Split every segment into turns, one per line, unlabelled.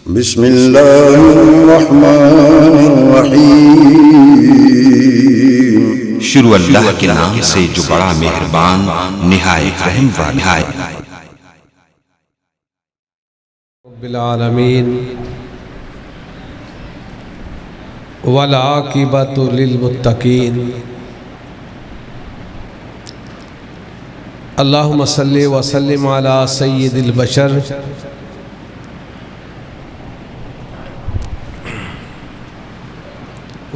بسم اللہ الرحمن الرحیم۔
شروع اللہ کے نام سے جو بڑا مہربان نہایت رحم والا ہے۔
رب العالمین والعاقبۃ للمتقین۔ اللہم صلی وسلم علی سید البشر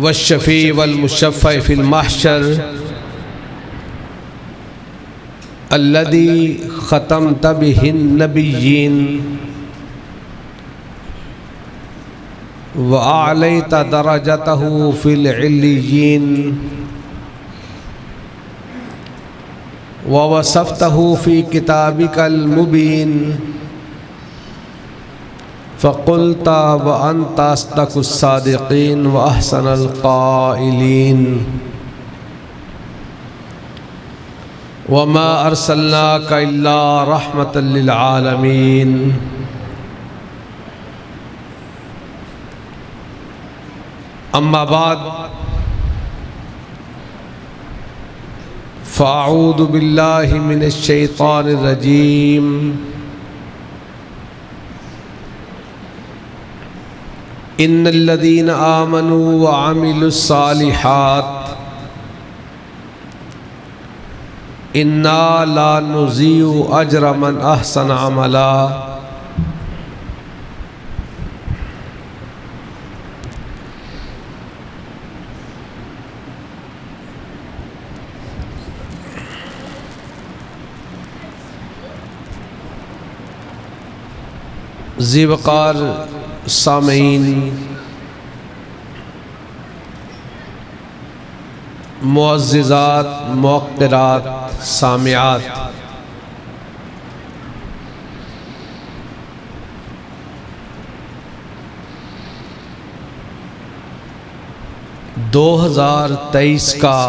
والشفیع والمشفع فی المحشر الذی ختمت بہ النبیین وأعليت درجته في العليين ووصفته في كتابك المبين فقلت وأنت أصدق الصادقين وأحسن القائلين وما أرسلناك إلا رحمة للعالمين۔ اما بعد فاعوذ باللہ من الشیطان الرجیم۔ ان الذین آمنوا وعملوا الصالحات انا لا نضیع اجر من احسن عملا۔ ذی وقار سامعین، معززات، موقرات، سامعات، دو ہزار تیئیس کا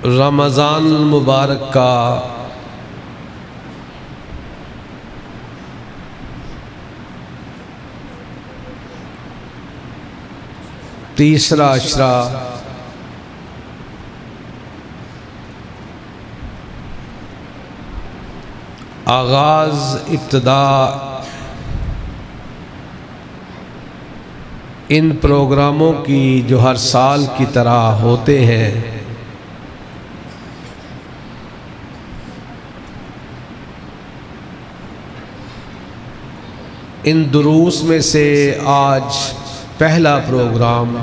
رمضان المبارک کا تیسرا عشرہ آغاز، ابتدا ان پروگراموں کی جو ہر سال کی طرح ہوتے ہیں، ان دروس میں سے آج پہلا پروگرام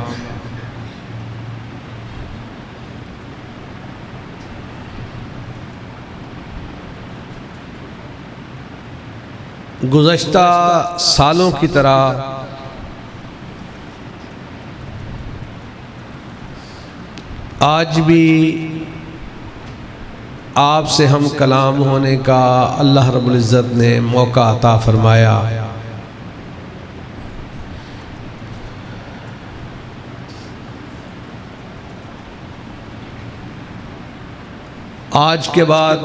گزشتہ سالوں کی طرح آج بھی آپ سے ہم کلام ہونے کا اللہ رب العزت نے موقع عطا فرمایا۔ آج کے بعد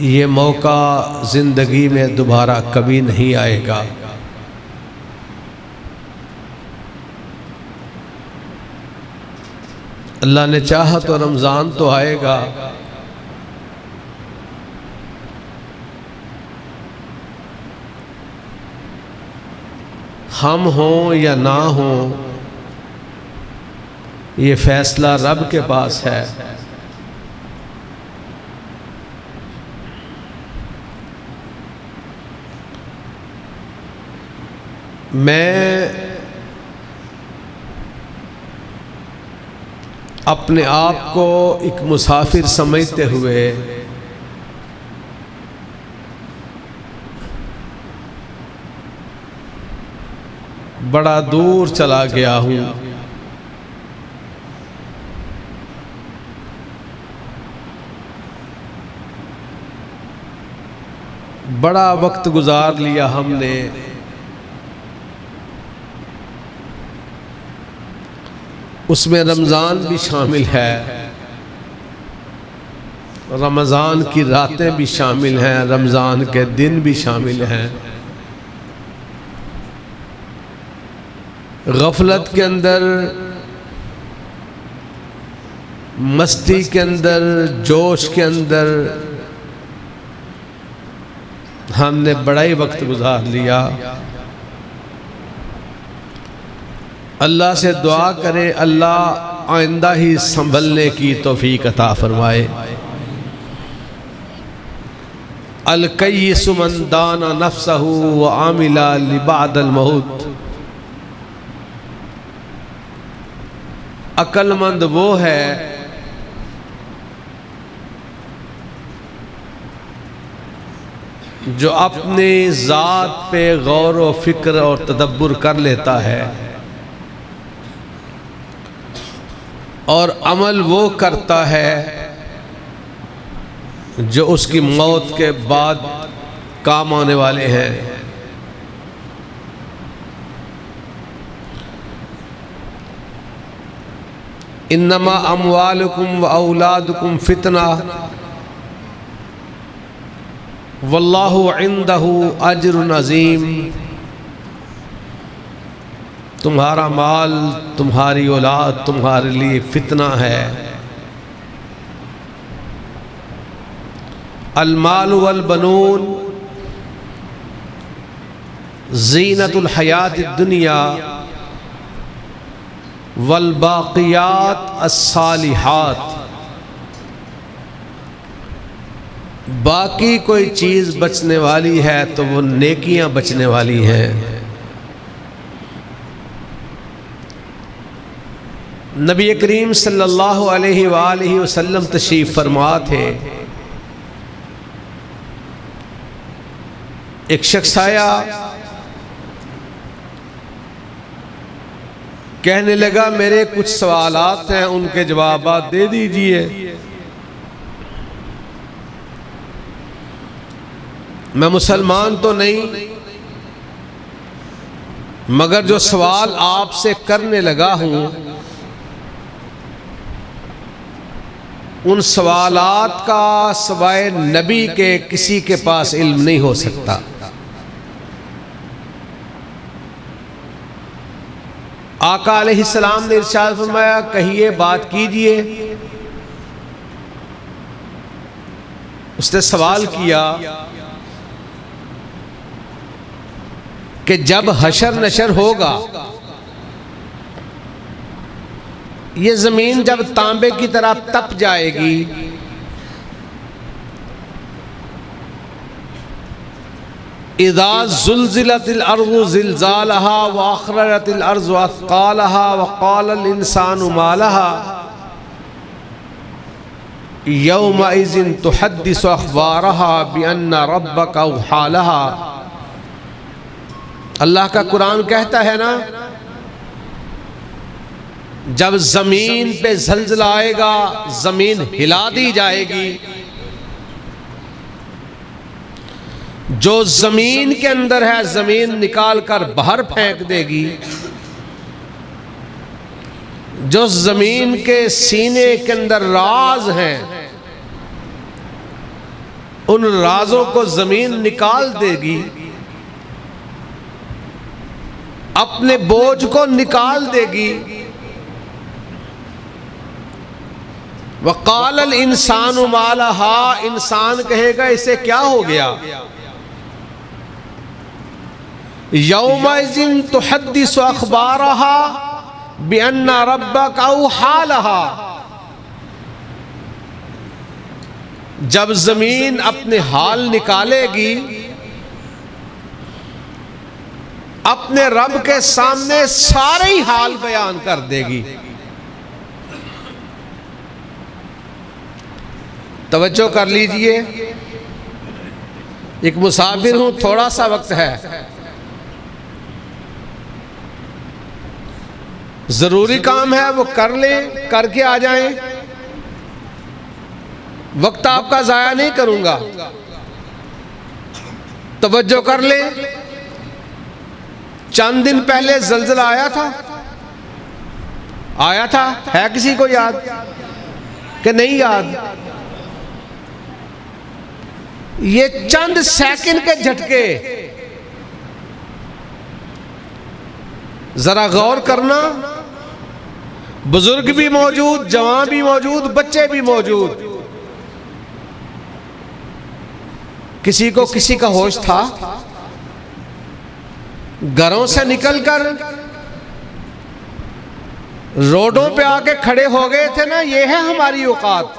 یہ موقع زندگی میں دوبارہ کبھی نہیں آئے گا۔ اللہ نے چاہا تو رمضان تو آئے گا، ہم ہوں یا نہ ہوں یہ فیصلہ رب کے پاس ہے۔ میں اپنے آپ کو ایک مسافر سمجھتے ہوئے بڑا دور چلا گیا ہوں۔ بڑا وقت گزار لیا ہم نے، اس میں رمضان بھی شامل ہے۔ رمضان کی راتیں بھی شامل ہیں، رمضان کے دن بھی شامل ہیں۔ غفلت کے اندر، مستی کے اندر، جوش کے اندر ہم نے بڑا ہی وقت گزار لیا۔ اللہ سے دعا کرے اللہ آئندہ ہی سنبھلنے کی توفیق عطا فرمائے۔ الکیس من دان نفسہ وعامل لبعد الموت، عقل مند وہ ہے جو اپنی ذات پہ غور و فکر اور تدبر کر لیتا ہے، اور عمل وہ کرتا ہے جو اس کی موت کے بعد کام آنے والے ہیں۔ انما اموالکم و اولادکم فتنہ واللہ عندہ اجر عظیم، تمہارا مال، تمہاری اولاد تمہارے لیے فتنہ ہے۔ المال والبنون زینت الحیات الدنیا والباقیات الصالحات، باقی کوئی چیز بچنے والی ہے تو وہ نیکیاں بچنے والی ہیں۔ نبی کریم صلی اللہ علیہ وآلہ وسلم تشریف فرما تھے۔ ایک شخص آیا، کہنے لگا میرے کچھ سوالات ہیں، ان کے جوابات دے دیجئے۔ میں مسلمان تو نہیں، مگر جو سوال آپ سے کرنے لگا ہوں ان سوالات کا سوائے نبی کے کسی کے پاس علم نہیں ہو سکتا۔ آقا علیہ السلام نے ارشاد فرمایا کہیے، بات کیجئے۔ اس نے سوال کیا کہ جب حشر نشر ہوگا، یہ زمین جب تانبے کی طرح تپ جائے گی، اذا زلزلت الارض زلزالها واخرجت الارض اثقالها وقال الانسان ما لها يومئذ تحدث اخبارها بان ربك اوحى لها۔ اللہ کا قرآن کہتا ہے نا، جب زمین پہ زلزلہ آئے گا، زمین ہلا دی جائے گی، جو زمین کے اندر ہے زمین نکال کر باہر پھینک دے گی، جو زمین کے سینے کے اندر راز ہیں ان رازوں کو زمین نکال دے گی، اپنے بوجھ کو نکال دے گی۔ وقال الانسان ما لها، انسان کہے گا اسے کیا ہو گیا؟ یومئذ تحدث اخبارها بان ربک اوحی لها، جب زمین اپنے حال نکالے گی، اپنے رب کے سامنے سارے ہی حال بیان کر دے گی۔ توجہ کر لیجئے، ایک مسافر ہوں، تھوڑا سا وقت ہے، ضروری کام ہے وہ کر لیں، کر کے آ جائیں، وقت آپ کا ضائع نہیں کروں گا۔ توجہ کر لیں، چند دن پہلے زلزلہ آیا تھا، ہے کسی کو یاد کہ نہیں یاد؟ یہ چند سیکنڈ کے جھٹکے، ذرا غور کرنا، بزرگ بھی موجود، جوان بھی موجود، بچے بھی موجود، کسی کو کسی کا ہوش تھا؟ گھروں سے نکل کر روڈوں پہ آ کے کھڑے ہو گئے تھے نا، یہ ہے ہماری اوقات۔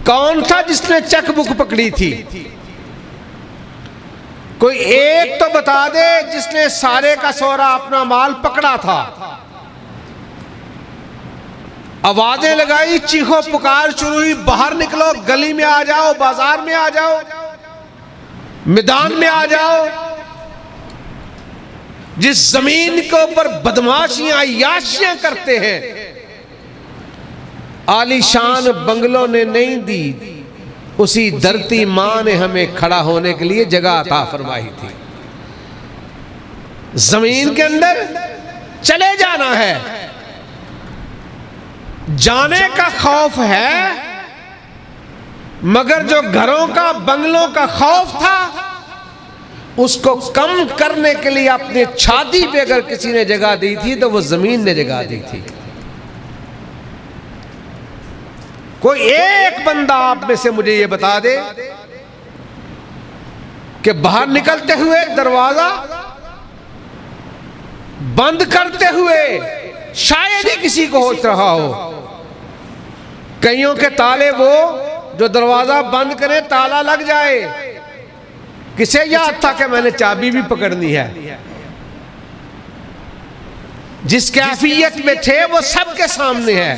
کون تھا جس نے چیک بک پکڑی تھی؟ کوئی ایک تو بتا دے جس نے سارے کا سورا اپنا مال پکڑا تھا۔ آوازیں لگائی، چیخو پکار شروع ہوئی، باہر نکلو، گلی میں آ جاؤ، بازار میں آ جاؤ، میدان میں آ جاؤ۔ جس زمین کے اوپر بدماشیاں عیاشیاں کرتے ہیں، عالی شان بنگلوں نے نہیں دی، اسی دھرتی ماں نے ہمیں کھڑا ہونے کے لیے جگہ عطا فرمائی تھی۔ زمین کے اندر چلے جانا ہے، جانے کا خوف ہے، مگر جو گھروں کا بنگلوں کا خوف تھا اس کو کم کرنے کے لیے اپنے چھاتی پہ اگر کسی نے جگہ دی تھی تو وہ زمین نے جگہ دی تھی۔ کوئی ایک بندہ آپ میں سے مجھے یہ بتا دے کہ باہر نکلتے ہوئے دروازہ بند کرتے ہوئے شاید ہی کسی کو ہوش رہا ہو۔ کئیوں کے تالے وہ جو دروازہ بند کرے تالا لگ جائے، کسے یاد تھا کہ میں نے چابی بھی پکڑنی ہے؟ جس کیفیت میں تھے وہ سب کے سامنے ہے۔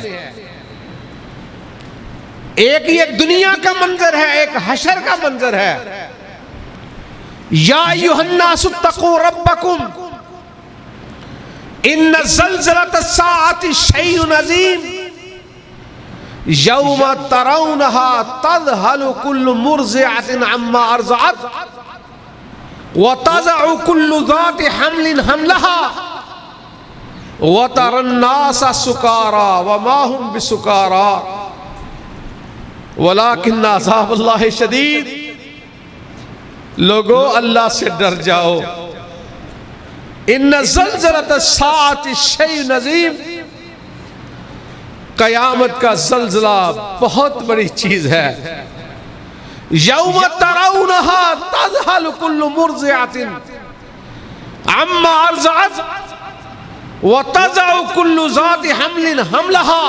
ایک یہ دنیا کا منظر ہے، ایک حشر کا منظر ہے۔ یا ایھا الناس اتقوا ربکم ان زلزلۃ الساعۃ شیء عظیم یوم ترونها تذہل کل مرضعۃ عما ارضعت وتضع كل ذات حمل حملها وترى الناس سكارى وما هم بسكارى ولكن عذاب اللہ شدید۔ لوگو اللہ سے ڈر جاؤ۔ ان زلزلۃ الساعۃ شیء عظیم، قیامت کا زلزلہ بہت بڑی چیز ہے۔ یوم ترونها تذہل کل مرضعۃ عما ارضعت وتضع كل ذات حمل حملها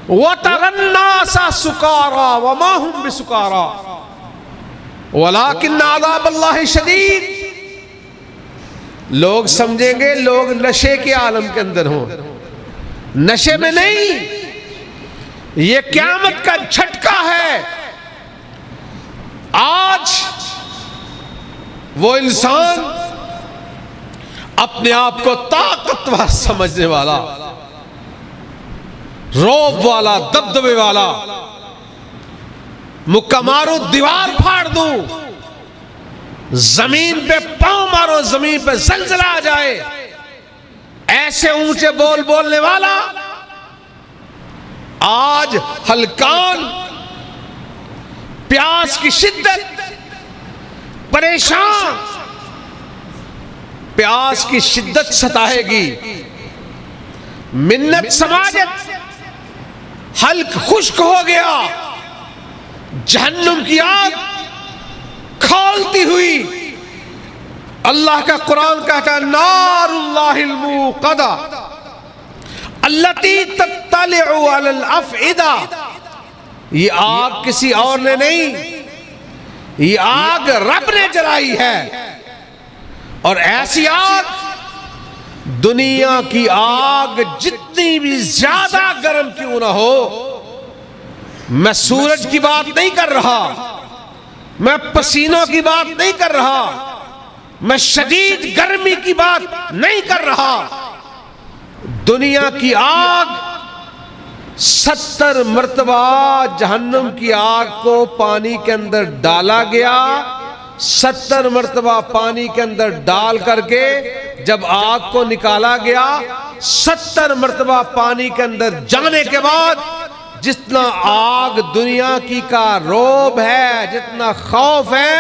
وترى الناس سكارى وما هم بسكارى ولكن عذاب اللہ شدید۔ لوگ سمجھیں گے لوگ نشے کے عالم کے اندر ہوں، نشے میں نہیں، یہ قیامت کا جھٹکا ہے۔ آج وہ انسان اپنے آپ کو طاقتور سمجھنے والا، روب والا، دبدبے والا، مکہ مارو دیوار پھاڑ دوں، زمین پہ پاؤں مارو زمین پہ زلزلہ آ جائے، ایسے اونچے بول بولنے والا آج ہلکان، پیاس کی شدت، پریشان، پیاس کی شدت ستائے گی، منت سماجت حلق خشک ہو گیا، جہنم کی آگ کھولتی ہوئی۔ اللہ کا قرآن کہتا ہے نار اللہ الموقدہ التی تطلع علی الافئدہ، یہ آگ کسی اور نے نہیں، یہ آگ رب نے جلائی ہے۔ اور ایسی آگ، دنیا کی آگ جتنی بھی زیادہ گرم کیوں نہ ہو، میں سورج کی بات نہیں کر رہا، میں پسینوں کی بات نہیں کر رہا، میں شدید گرمی کی بات نہیں کر رہا، دنیا کی آگ 70 مرتبہ جہنم کی آگ کو پانی کے اندر ڈالا گیا، 70 مرتبہ پانی کے اندر ڈال کر کے جب آگ کو نکالا گیا، 70 مرتبہ پانی کے اندر جانے کے بعد جتنا آگ دنیا کی کا روب ہے، جتنا خوف ہے،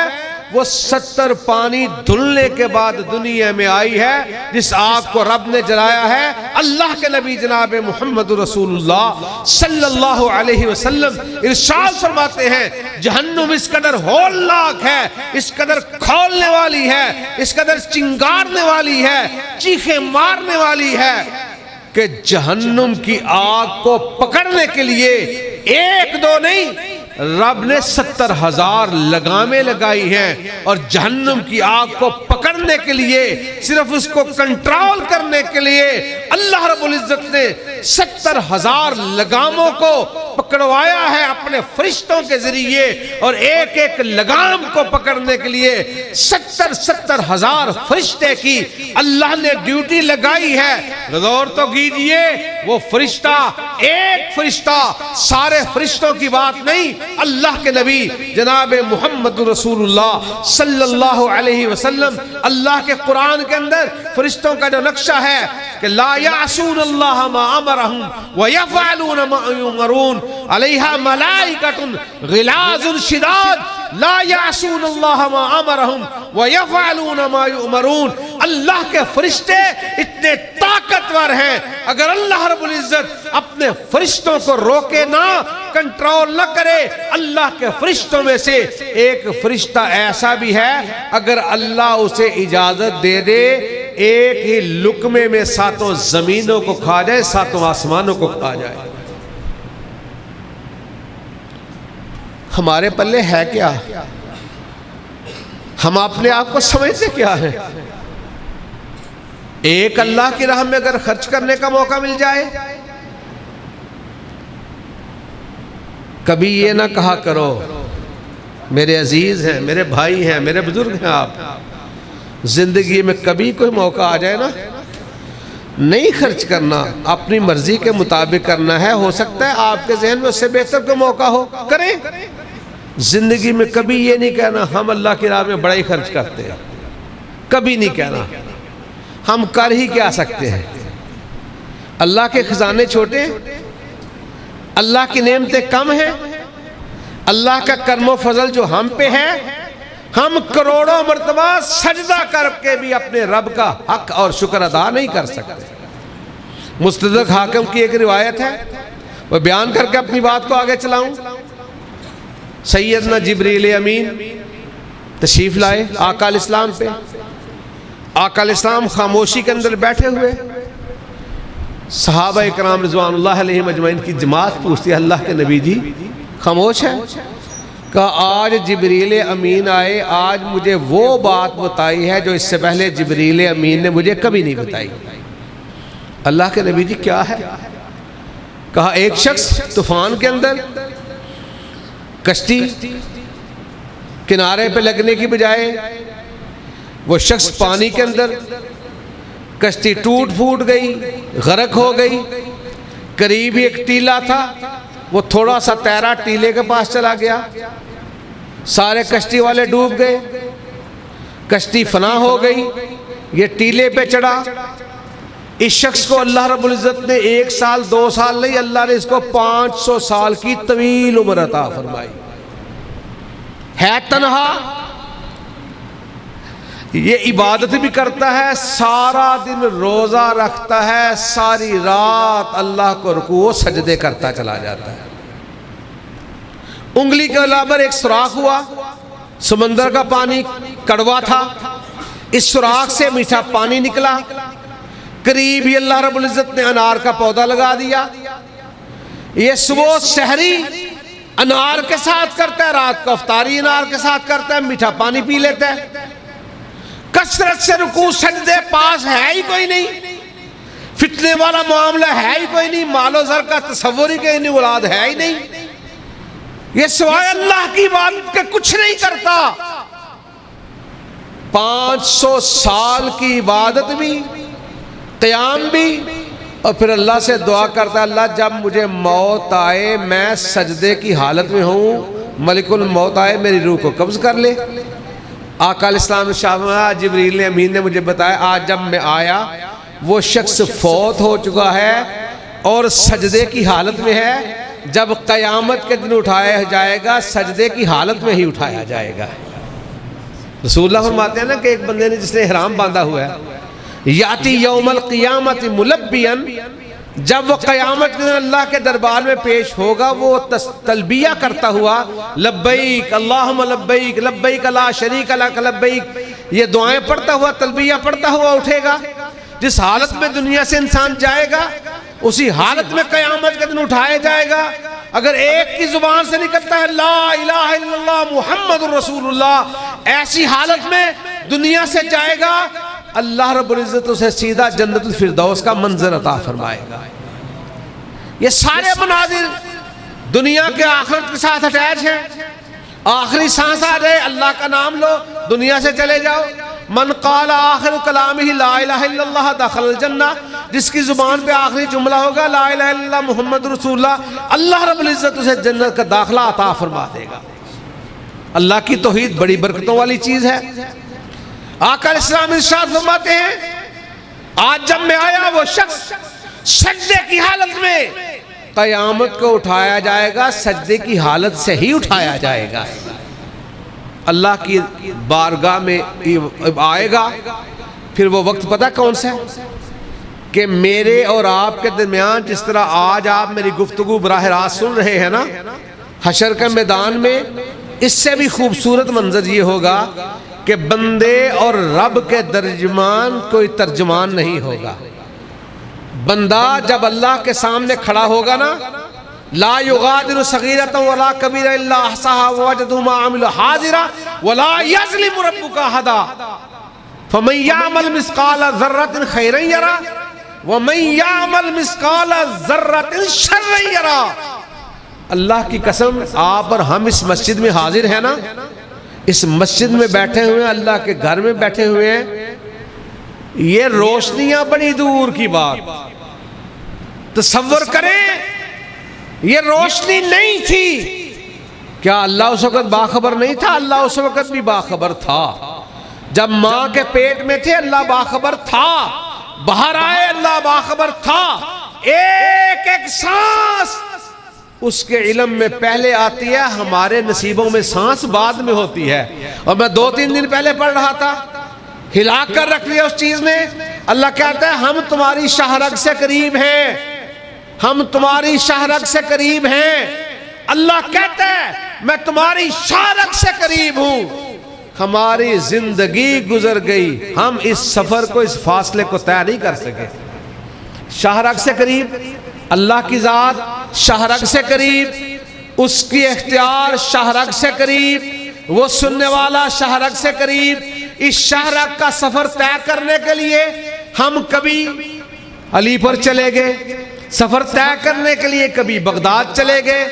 وہ 70 پانی دھلنے کے بعد دنیا میں آئی ہے۔ جس آگ کو رب نے جلایا ہے، اللہ کے نبی جناب محمد رسول اللہ صلی اللہ علیہ وسلم ارشاد فرماتے ہیں جہنم اس قدر ہولناک ہے، اس قدر کھولنے والی ہے، اس قدر چنگارنے والی ہے، چیخیں مارنے والی ہے کہ جہنم کی آگ کو پکڑنے کے لیے ایک دو نہیں، رب نے 70,000 لگامیں لگائی ہیں، اور جہنم کی آگ کو پکڑنے کے لیے، صرف اس کو کنٹرول کرنے کے لیے اللہ رب العزت نے 70,000 لگاموں کو پکڑوایا ہے اپنے فرشتوں کے ذریعے، اور ایک ایک لگام کو پکڑنے کے لیے 70,000 فرشتے کی اللہ نے ڈیوٹی لگائی ہے۔ غور تو کیجئے، وہ فرشتہ ایک فرشتہ، سارے فرشتوں کی بات نہیں، اللہ کے نبی جناب محمد رسول اللہ صلی اللہ علیہ وسلم، اللہ کے قرآن کے اندر فرشتوں کا جو نقشہ ہے کہ لا یعصون اللہ ما امرہم ویفعلون ما یؤمرون علیہا ملائکۃ غلاظ شداد لا یعصون اللہ ما امرہم ویفعلون ما یؤمرون۔ اللہ کے فرشتے اتنے طاقتور ہیں، اگر اللہ رب العزت اپنے فرشتوں کو روکے نہ، کنٹرول نہ کرے، اللہ کے فرشتوں میں سے ایک فرشتہ ایسا بھی ہے اگر اللہ اسے اجازت دے دے ایک ہی لقمے میں 7 زمینوں کو کھا جائے، 7 آسمانوں کو کھا جائے۔ ہمارے پلے ہے کیا؟ ہم اپنے آپ کو سمجھتے کیا ہے؟ ایک اللہ کی راہ میں اگر خرچ کرنے کا موقع مل جائے، کبھی یہ نہ کہا کرو میرے عزیز ہیں، میرے بھائی ہیں، میرے بزرگ ہیں، آپ زندگی میں کبھی کوئی موقع آ جائے نا، نہیں خرچ کرنا، اپنی مرضی کے مطابق کرنا ہے۔ ہو سکتا ہے آپ کے ذہن میں اس سے بہتر کوئی موقع ہو، کریں۔ زندگی میں کبھی یہ نہیں کہنا ہم اللہ کی راہ میں بڑا ہی خرچ کرتے ہیں، کبھی نہیں کہنا۔ ہم کر ہی کیا سکتے ہیں؟ اللہ کے خزانے چھوٹے ہیں، اللہ کی نعمتیں کم ہیں، اللہ کا کرم و فضل جو ہم پہ ہے، ہم کروڑوں مرتبہ سجدہ کر کے بھی اپنے رب کا حق اور شکر ادا نہیں کر سکتے۔ مستدرک حاکم کی ایک روایت ہے، وہ بیان کر کے اپنی بات کو آگے چلاؤں۔ سیدنا جبریل امین تشریف لائے آقا علیہ السلام پہ، آقا علیہ السلام خاموشی کے اندر بیٹھے ہوئے، صحابہ اکرام رضوان اللہ علیہم اجمعین کی جماعت پوچھتی ہے اللہ کے نبی جی خاموش ہے؟ کہا آج جبریل امین آئے، آج مجھے وہ بات بتائی ہے جو اس سے پہلے جبریل امین نے مجھے کبھی نہیں بتائی۔ اللہ کے نبی جی کیا ہے؟ کہا ایک شخص طوفان کے اندر کشتی کنارے پہ لگنے کی بجائے وہ شخص پانی کے اندر، کشتی ٹوٹ پھوٹ گئی، غرق ہو گئی، قریب ایک ٹیلا تھا، وہ تھوڑا سا تیرا ٹیلے کے پاس چلا گیا، سارے کشتی والے ڈوب گئے، کشتی فنا ہو گئی، یہ ٹیلے پہ چڑھا۔ اس شخص کو اللہ رب العزت نے 1 سال 2 سال نہیں، اللہ نے اس کو 500 سال کی طویل عمر عطا فرمائی۔ ہے تنہا، یہ عبادت بھی کرتا ہے، سارا دن روزہ رکھتا ہے، ساری رات اللہ کو رکوع و سجدے کرتا چلا جاتا ہے۔ انگلی کے برابر ایک سوراخ ہوا، سمندر کا پانی کڑوا تھا، اس سوراخ سے میٹھا پانی نکلا، قریب ہی اللہ رب العزت نے انار کا پودا لگا دیا۔ یہ صبح سحری انار کے ساتھ کرتا ہے، رات کو افطاری انار کے ساتھ کرتا ہے، میٹھا پانی پی لیتا ہے۔ کثرت سے رکوع سجدے، پاس ہے ہی کوئی نہیں، فتنے والا معاملہ ہے ہی کوئی نہیں، مال و زر کا تصور ہی کہیں نہیں، اولاد ہے ہی نہیں، یہ سوائے اللہ کی عبادت کے کچھ نہیں کرتا۔ 500 سال کی عبادت بھی، قیام بھی، اور پھر اللہ سے دعا کرتا ہے اللہ جب مجھے موت آئے میں سجدے کی حالت میں ہوں، ملک الموت آئے میری روح کو قبض کر لے۔ آقا علیہ السلام شاہ جبریل امین نے مجھے بتایا آج جب میں آیا وہ شخص فوت ہو چکا ہے اور سجدے کی حالت میں ہے، جب قیامت کے دن اٹھایا جائے گا سجدے کی حالت میں ہی اٹھایا جائے گا۔ رسول اللہ فرماتے ہیں نا کہ ایک بندے نے جس نے احرام باندھا ہوا ہے، یاتی یوم القیامت ملبین، جب وہ قیامت کے دن اللہ کے دربار میں پیش ہوگا وہ تلبیہ کرتا ہوا، لبیک اللہم لبیک لبیک لا شریک لک لبیک، یہ دعائیں پڑھتا ہوا تلبیہ پڑھتا ہوا اٹھے گا۔ جس حالت میں دنیا سے انسان جائے گا اسی حالت میں قیامت کے دن اٹھایا جائے گا۔ اگر ایک کی زبان سے نکلتا ہے لا الہ الا اللہ محمد رسول اللہ، ایسی حالت میں دنیا سے جائے گا، اللہ رب العزت اسے سیدھا جنت الفردوس کا منظر عطا فرمائے گا۔ یہ سارے مناظر دنیا کے آخرت کے ساتھ اٹیچ ہیں۔ آخری سانس آ جائے اللہ کا نام لو، دنیا سے چلے جاؤ۔ من قال آخر کلامہ لا الہ الا اللہ دخل الجنہ، جس کی زبان پہ آخری جملہ ہوگا لا الہ الا اللہ محمد رسول اللہ، اللہ رب العزت اسے جنت کا داخلہ عطا فرما دے گا۔ اللہ کی توحید بڑی برکتوں والی چیز ہے۔ آقا علیہ السلام ارشاد فرماتے ہیں آج جب میں آیا وہ شخص سجدے کی حالت میں، قیامت کو اٹھایا جائے گا سجدے کی حالت سے ہی اٹھایا جائے گا۔ اللہ کی بارگاہ میں آئے گا، پھر وہ وقت پتہ کون سا ہے کہ میرے اور آپ کے درمیان جس طرح آج آپ میری گفتگو براہ راست سن رہے ہیں نا، حشر کے میدان میں اس سے بھی خوبصورت منظر یہ ہوگا کہ بندے اور رب کے درمیان کوئی ترجمان نہیں ہوگا۔ بندہ جب اللہ کے سامنے کھڑا ہوگا نا، لا یغادر صغیرۃ ولا کبیرۃ الا احصاها ووجدوا ما عملوا حاضرا ولا یظلم ربک احدا فمن یعمل مثقال ذرۃ خیرا یرا ومن یعمل مثقال ذرۃ شرا یرا۔ اللہ کی قسم آپ اور ہم اس مسجد میں حاضر ہیں نا، اس مسجد میں بیٹھے ہوئے ہیں، اللہ کے گھر میں بیٹھے ہوئے ہیں، یہ روشنیاں بڑی دور کی بات۔ تصور کریں یہ روشنی نہیں تھی، کیا اللہ اس وقت باخبر نہیں تھا؟ اللہ اس وقت بھی باخبر تھا۔ جب ماں کے پیٹ میں تھے اللہ باخبر تھا، باہر آئے اللہ باخبر تھا۔ ایک ایک سانس اس کے علم میں پہلے آتی ہے، ہمارے نصیبوں میں سانس بعد میں ہوتی ہے۔ اور میں 2-3 دن پہلے پڑھ رہا تھا، ہلا کر رکھ لیا اس چیز نے۔ اللہ کہتا ہے ہم تمہاری شہرگ سے قریب ہیں، ہم تمہاری شہرگ سے قریب ہیں۔ اللہ کہتا ہے میں تمہاری شہرگ سے قریب ہوں۔ ہماری زندگی گزر گئی، ہم اس سفر کو، اس فاصلے کو طے نہیں کر سکے۔ شہرگ سے قریب، اللہ کی ذات شہرگ سے قریب، اس کی اختیار شہرگ سے قریب، وہ سننے والا شہرگ سے قریب۔ اس شہرگ کا سفر طے کرنے کے لیے ہم کبھی علی پر چلے گئے، سفر طے کرنے کے لیے کبھی بغداد چلے گئے،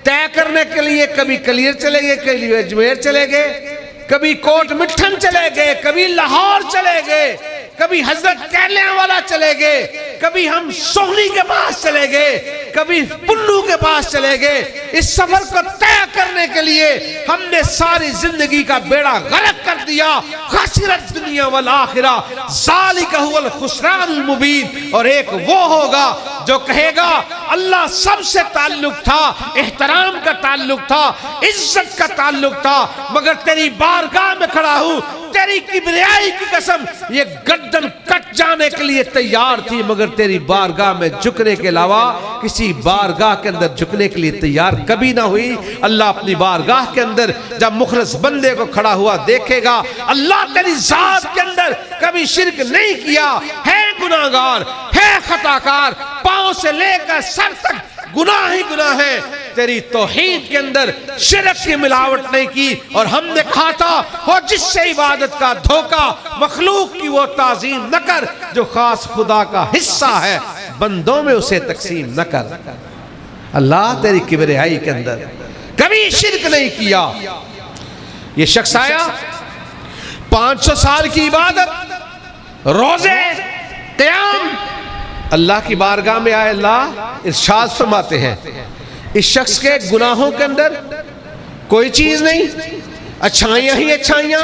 طے کرنے کے لیے کبھی کلیر چلے گئے، کبھی اجمیر چلے گئے، کبھی کوٹ مٹھن چلے گئے، کبھی لاہور چلے گئے، کبھی حضرت کیلیاں والا چلے گئے، کبھی ہم سوہنی کے پاس چلے گئے، کبھی پنو کے پاس چلے گئے۔ اس سفر کو طے کرنے کے لیے ہم نے ساری زندگی کا بیڑا غرق کر دیا۔ خسرت دنیا والآخرہ ذالک هو الخسران المبین۔ اور ایک وہ ہوگا جو کہے گا اللہ سب سے تعلق تھا، احترام کا تعلق تھا، عزت کا تعلق تھا، مگر تیری بارگاہ میں کھڑا ہوں، تیری کبریائی کی قسم یہ گردن کٹ جانے کے لیے تیار تھی، مگر تیری بارگاہ میں جھکنے کے علاوہ کسی بارگاہ کے اندر جھکنے کے لیے تیار کبھی نہ ہوئی۔ اللہ اپنی بارگاہ کے اندر جب مخلص بندے کو کھڑا ہوا دیکھے گا، اللہ تیری ذات کے اندر کبھی شرک نہیں کیا، ہے گناہگار، ہے خطاکار، پاؤں سے لے کر سر تک گناہ ہی گناہ ہے، تیری توحید کے اندر شرک کی ملاوٹ نہیں کی۔ اور ہم نے کہا تھا وہ جس سے عبادت کا دھوکہ، مخلوق کی وہ تعظیم نہ کر جو خاص خدا کا حصہ ہے، بندوں میں اسے تقسیم نہ کر۔ اللہ تیری کبریائی کے اندر کبھی شرک نہیں کیا۔ یہ شخص آیا 500 سال کی عبادت، روزے، قیام، اللہ کی بارگاہ میں آئے، اللہ ارشاد فرماتے ہیں اس شخص کے گناہوں کے اندر کوئی چیز نہیں، اچھائیاں ہی اچھائیاں،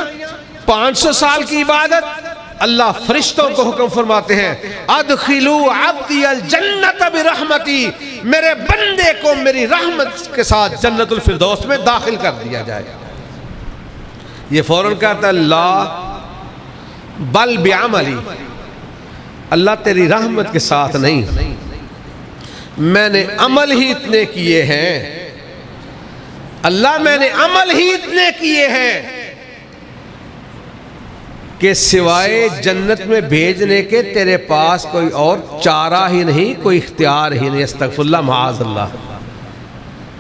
500 سال کی عبادت، اللہ فرشتوں کو حکم فرماتے ہیں ادخلوا عبدی الجنت برحمتی، میرے بندے کو میری رحمت کے ساتھ جنت الفردوس میں داخل کر دیا جائے. یہ فوراً کہتا ہے اللہ بل بعملی، اللہ تیری رحمت کے ساتھ نہیں، میں نے عمل ہی اتنے کیے ہیں، اللہ میں نے عمل ہی اتنے کیے ہیں کہ سوائے جنت میں بھیجنے کے تیرے پاس کوئی اور چارہ ہی نہیں، کوئی اختیار ہی نہیں. استغفر اللہ معاذ اللہ.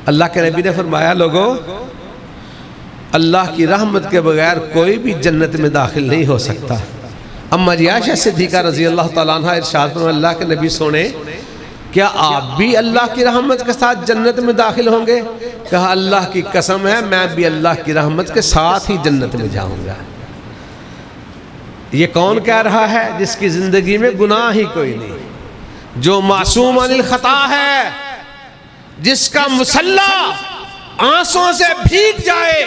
اللہ کے نبی نے فرمایا لوگوں اللہ کی رحمت کے بغیر کوئی بھی جنت میں داخل نہیں ہو سکتا. اما جی عائشہ صدیقہ رضی اللہ تعالیٰ عنہ ارشاد فرمایا اللہ کے نبی سونے کیا آپ بھی اللہ کی رحمت کے ساتھ جنت میں داخل ہوں گے؟ کہا اللہ کی قسم ہے میں بھی اللہ کی رحمت کے ساتھ ہی جنت میں جاؤں گا. یہ کون کہہ رہا ہے؟ جس کی زندگی میں گناہ ہی کوئی نہیں، جو معصوم عن الخطا ہے، جس کا مسلح آنسوں سے بھیگ جائے،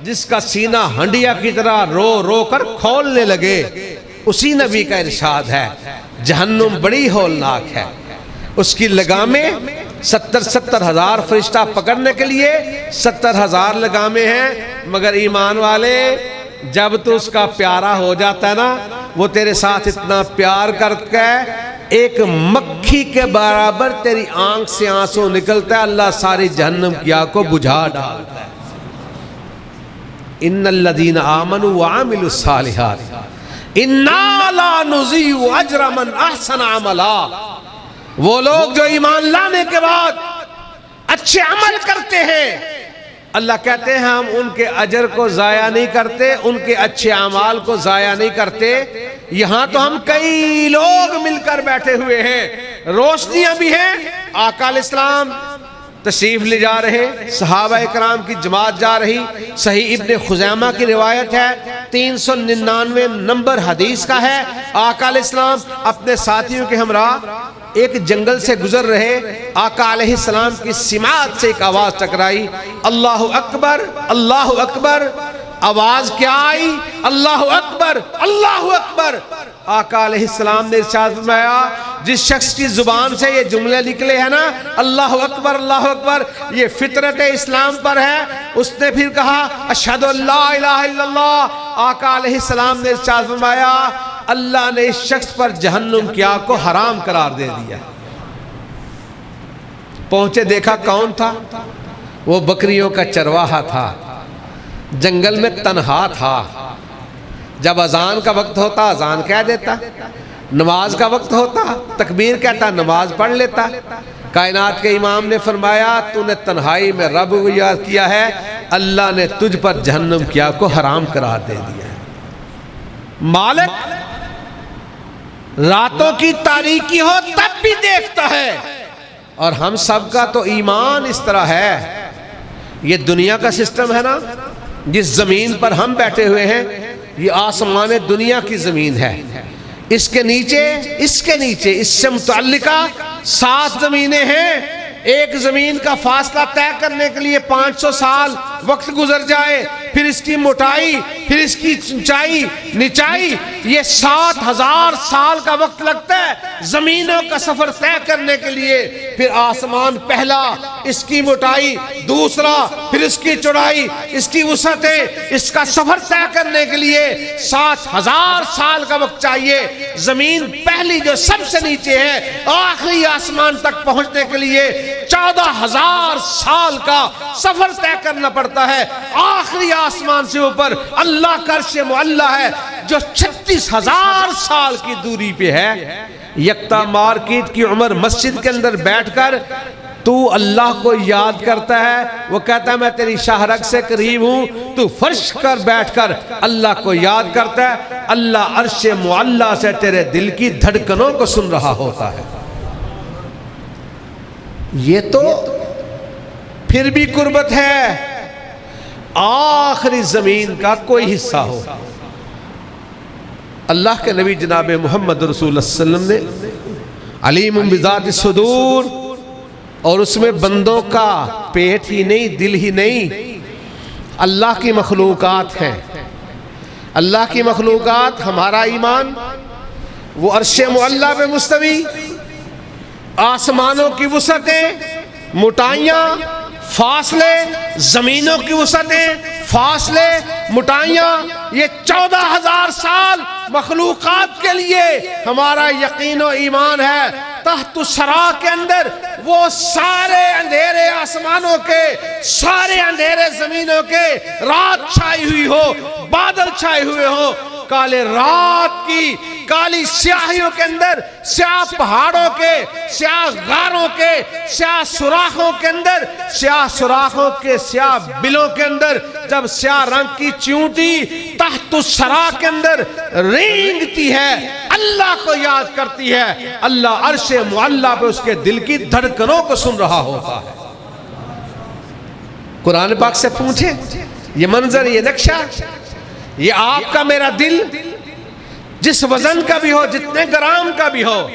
جس کا سینہ ہنڈیا کی طرح رو رو کر کھولنے لگے. اسی نبی کا ارشاد ہے جہنم بڑی ہولناک ہے، اس کی لگامیں 70,000 فرشتہ پکڑنے کے لیے 70,000 لگامیں ہیں، مگر ایمان والے جب تو اس کا پیارا ہو جاتا ہے نا، وہ تیرے ساتھ اتنا پیار کرتا ہے ایک مکھی کے برابر تیری آنکھ سے آنسو نکلتا ہے، اللہ ساری جہنم کی آگ کو بجھا ڈالتا ہے. ان الذین آمنوا وعملوا الصالحات انا لا نضیع اجر من احسن عملا. وہ لوگ جو ایمان لانے کے بعد اچھے عمل کرتے ہیں، اللہ کہتے ہیں ہم ان کے اجر کو ضائع نہیں کرتے، ان کے اچھے اعمال کو ضائع نہیں کرتے. یہاں تو ہم کئی لوگ مل کر بیٹھے ہوئے ہیں، روشنیاں بھی ہیں، آقا علیہ السلام تشریف لے جا رہے، صحابہ اکرام کی جماعت جا رہی. صحیح ابن خزیمہ کی روایت ہے 399 نمبر حدیث کا ہے، آقا علیہ السلام اپنے ساتھیوں کے ہمراہ ایک جنگل سے گزر رہے. آقا علیہ السلام کی سماعت سے ایک آواز ٹکرائی، اللہ اکبر اللہ اکبر. آواز کیا آئی؟ اللہ اکبر اللہ اکبر. آقا علیہ السلام نے ارشاد فرمایا جس شخص کی زبان سے یہ جملے نکلے ہیں نا اللہ اکبر اللہ اکبر، یہ فطرت اسلام پر ہے. اس نے پھر کہا اشہد ان لا الہ الا اللہ. آقا علیہ السلام نے ارشاد فرمایا اللہ نے اس شخص پر جہنم کی آگ کو حرام قرار دے دیا. پہنچے دیکھا کون تھا؟ وہ بکریوں کا چرواہا تھا، جنگل میں تنہا تھا. جب اذان کا وقت ہوتا اذان کہہ دیتا، نماز کا وقت ہوتا تکبیر کہتا، نماز پڑھ لیتا. کائنات کے امام نے فرمایا تو نے تنہائی میں رب کو یاد کیا ہے، اللہ نے تجھ پر جہنم کی آگ کو حرام قرار دے دیا. مالک راتوں کی تاریکی ہو تب بھی دیکھتا ہے. اور ہم سب کا تو ایمان اس طرح ہے، یہ دنیا کا سسٹم ہے نا، جس زمین پر ہم بیٹھے ہوئے ہیں یہ آسمان دنیا کی زمین ہے. اس کے نیچے اس سے متعلقہ 7 زمینیں ہیں. ایک زمین کا فاصلہ طے کرنے کے لیے 500 سال وقت گزر جائے، پھر اس کی موٹائی، پھر اس کی اونچائی نچائی، یہ 7,000 سال کا وقت لگتا ہے زمینوں کا سفر طے کرنے کے لیے. پھر آسمان پہلا، اس کی موٹائی دوسرا، پھر اس کی چوڑائی، اس کی وسعتیں، اس کا سفر طے کرنے کے لیے 7,000 سال کا وقت چاہیے. زمین پہلی جو سب سے نیچے ہے آخری آسمان تک پہنچنے کے لیے 14,000 سال کا سفر طے کرنا پڑتا ہے. آخری آسمان سے اوپر اللہ کا عرش معلیٰ ہے جو 36,000 سال کی دوری پہ ہے. یکتا مارکیٹ کی عمر مسجد کے اندر بیٹھ کر تو اللہ کو یاد کرتا ہے، وہ کہتا ہے میں تیری شاہرگ سے قریب ہوں. تو فرش کر بیٹھ کر اللہ کو یاد کرتا ہے، اللہ عرش معلیٰ سے تیرے دل کی دھڑکنوں کو سن رہا ہوتا ہے. یہ تو پھر بھی قربت ہے. آخری زمین کا کوئی حصہ ہو. اللہ کے نبی جناب محمد رسول اللہ صلی اللہ علیہ وسلم نے علیم بذات الصدور، اور اس میں بندوں کا پیٹ ہی نہیں دل ہی نہیں، اللہ کی مخلوقات ہیں. اللہ کی مخلوقات، ہمارا ایمان، وہ عرش معلیٰ پہ مستوی، آسمانوں کی وسعتیں، موٹائیاں، فاصلے، زمینوں کی وسعتیں، فاصلے، موٹائیاں، یہ 14,000 سال مخلوقات کے لیے ہمارا یقین و ایمان ہے۔ تحت الثری کے اندر وہ سارے اندھیرے آسمانوں کے، سارے اندھیرے زمینوں کے، رات چھائی ہوئی ہو، بادل چھائے ہوئے ہو، کالے رات کی کالی سیاہیوں کے اندر، سیاہ پہاڑوں کے، سیاہ غاروں کے، سیاہ سوراخوں کے اندر، سیاہ سوراخوں کے سیاہ بلوں کے اندر جب سیاہ رنگ کی چیونٹی تحت الثری کے اندر رینگتی ہے، اللہ کو یاد کرتی ہے، اللہ عرش معلیٰ پہ اس کے دل کی دھڑکنوں کو سن رہا ہوتا ہے۔ قرآن پاک سے پوچھیں، یہ منظر، یہ نقشہ، یہ آپ کا میرا دل جس وزن کا بھی ہو، جتنے گرام کا بھی ہو،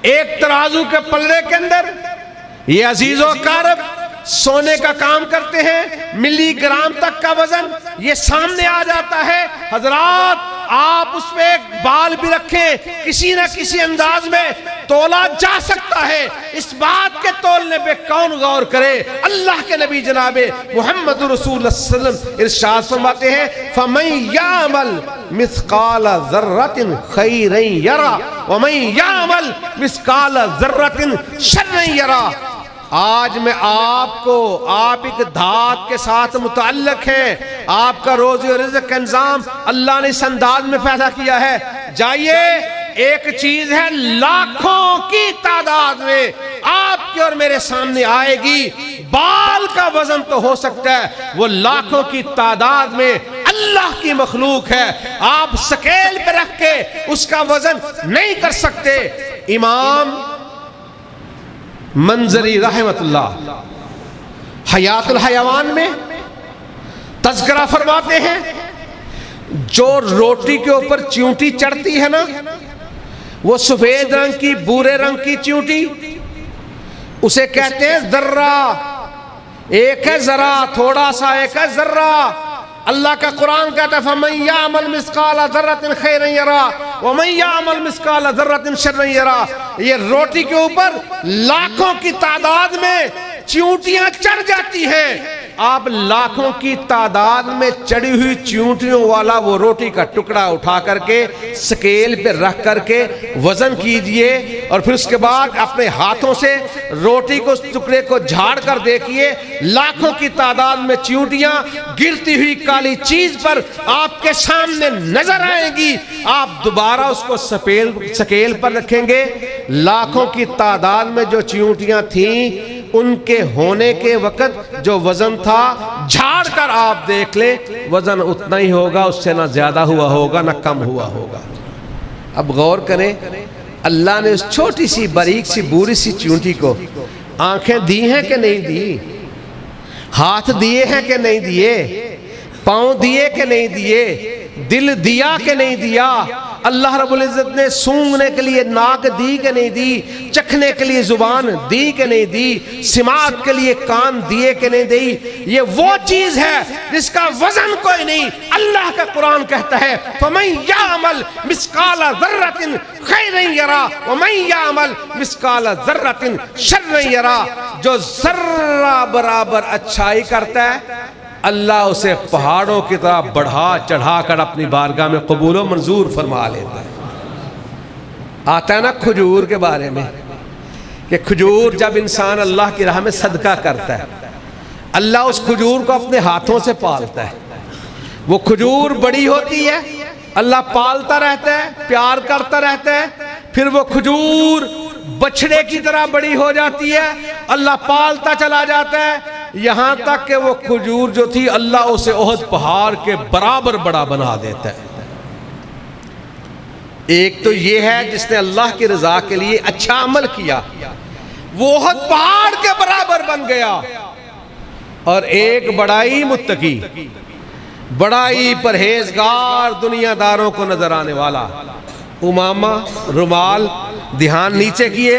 ایک ترازو کے پلڑے کے اندر یہ عزیز و اقارب سونے کا کام کرتے ہیں، ملی گرام تک کا وزن یہ سامنے آ جاتا ہے۔ حضرات آپ اس پہ ایک بال بھی رکھیں، کسی نہ کسی انداز میں تولا جا سکتا ہے۔ اس بات کے تولنے پہ کون غور کرے؟ اللہ کے نبی جناب محمد رسول اللہ صلی اللہ علیہ وسلم ارشاد فرماتے ہیں فَمَن يَعْمَلْ مِثْقَالَ ذَرَّةٍ خَيْرًا يَرَى وَمَن يَعْمَلْ مِثْقَالَ ذَرَّةٍ شَرًّا يَرَى۔ آج میں آپ کو، آپ ایک دھات کے ساتھ متعلق ہیں، آپ کا روزی و رزق کا انظام اللہ نے اس انداز میں پیدا کیا ہے۔ جائیے، ایک چیز ہے لاکھوں کی تعداد میں آپ کے اور میرے سامنے آئے گی، بال کا وزن تو ہو سکتا ہے، وہ لاکھوں کی تعداد میں اللہ کی مخلوق ہے، آپ سکیل پہ رکھ کے اس کا وزن نہیں کر سکتے۔ امام منظری رحمت اللہ حیات الحیوان میں تذکرہ فرماتے ہیں، جو روٹی کے اوپر چیونٹی چڑھتی ہے نا، وہ سفید رنگ کی، بورے رنگ کی چیونٹی، اسے کہتے ہیں ذرہ۔ ایک ہے ذرہ، تھوڑا سا، ایک ہے ذرہ۔ اللہ کا قرآن کہتا ہے فَمَن يَعْمَلْ مِثْقَالَ ذَرَّةٍ خَيْرًا يَرَى وَمَن يَعْمَلْ مِثْقَالَ ذَرَّةٍ شَرًّا يَرَى۔ یہ روٹی کے اوپر لاکھوں کی تعداد میں چیونٹیاں چڑھ جاتی ہیں، آپ لاکھوں کی تعداد میں چڑھی ہوئی چیونٹیوں والا وہ روٹی کا ٹکڑا اٹھا کر کے سکیل پہ رکھ کر کے وزن کیجئے، اور پھر اس کے بعد اپنے ہاتھوں سے روٹی کو، اس ٹکڑے کو جھاڑ کر دیکھیے، لاکھوں کی تعداد میں چیونٹیاں گرتی ہوئی کالی چیز پر آپ کے سامنے نظر آئیں گی۔ آپ دوبارہ اس کو سکیل پر رکھیں گے، لاکھوں کی تعداد میں جو چیونٹیاں تھیں ان کے ہونے کے وقت جو وزن تھا، جھاڑ کر آپ دیکھ لیں، وزن اتنا ہی ہوگا، اس سے نہ زیادہ ہوا ہوگا نہ کم ہوا ہوگا۔ اب غور کریں، اللہ نے اس چھوٹی سی باریک سی بوری سی چیونٹی کو آنکھیں دی ہیں کہ نہیں دی، ہاتھ دیے ہیں کہ نہیں دیے، پاؤں دیے کہ نہیں دیے، دل دیا کہ نہیں دیا، اللہ رب العزت نے سونگنے کے لیے ناک دی کہ نہیں دی، چکھنے کے لیے زبان دی کہ نہیں دی، سماعت کے لیے کان دیے کہ نہیں دی۔ یہ وہ چیز ہے جس کا وزن کوئی نہیں۔ اللہ کا قرآن کہتا ہے فَمَن يَعْمَلْ مِثْقَالَ ذَرَّةٍ خَيْرًا يَرَى وَمَن يَعْمَلْ مِثْقَالَ ذَرَّةٍ شَرًّا يَرَى۔ جو ذرہ برابر اچھائی کرتا ہے، اللہ اسے پہاڑوں کی طرح بڑھا چڑھا کر اپنی بارگاہ میں قبول و منظور فرما لیتا ہے۔ آتا ہے نا کھجور کے بارے میں کہ کھجور جب انسان اللہ کی راہ میں صدقہ کرتا ہے، اللہ اس کھجور کو اپنے ہاتھوں سے پالتا ہے۔ وہ کھجور بڑی ہوتی ہے، اللہ پالتا رہتا ہے، پیار کرتا رہتا ہے، پھر وہ کھجور بچڑے کی طرح بڑی ہو جاتی ہے، اللہ پالتا چلا جاتا ہے، یہاں تک کہ وہ کھجور جو تھی اللہ اسے احد پہاڑ کے برابر بڑا بنا دیتا ہے۔ ایک تو یہ ہے جس نے اللہ کی رضا کے لیے اچھا عمل کیا، وہ احد پہاڑ کے برابر بن گیا، اور ایک بڑائی متقی، بڑائی پرہیزگار، دنیا داروں کو نظر آنے والا، امامہ، رومال، دھیان نیچے کیے،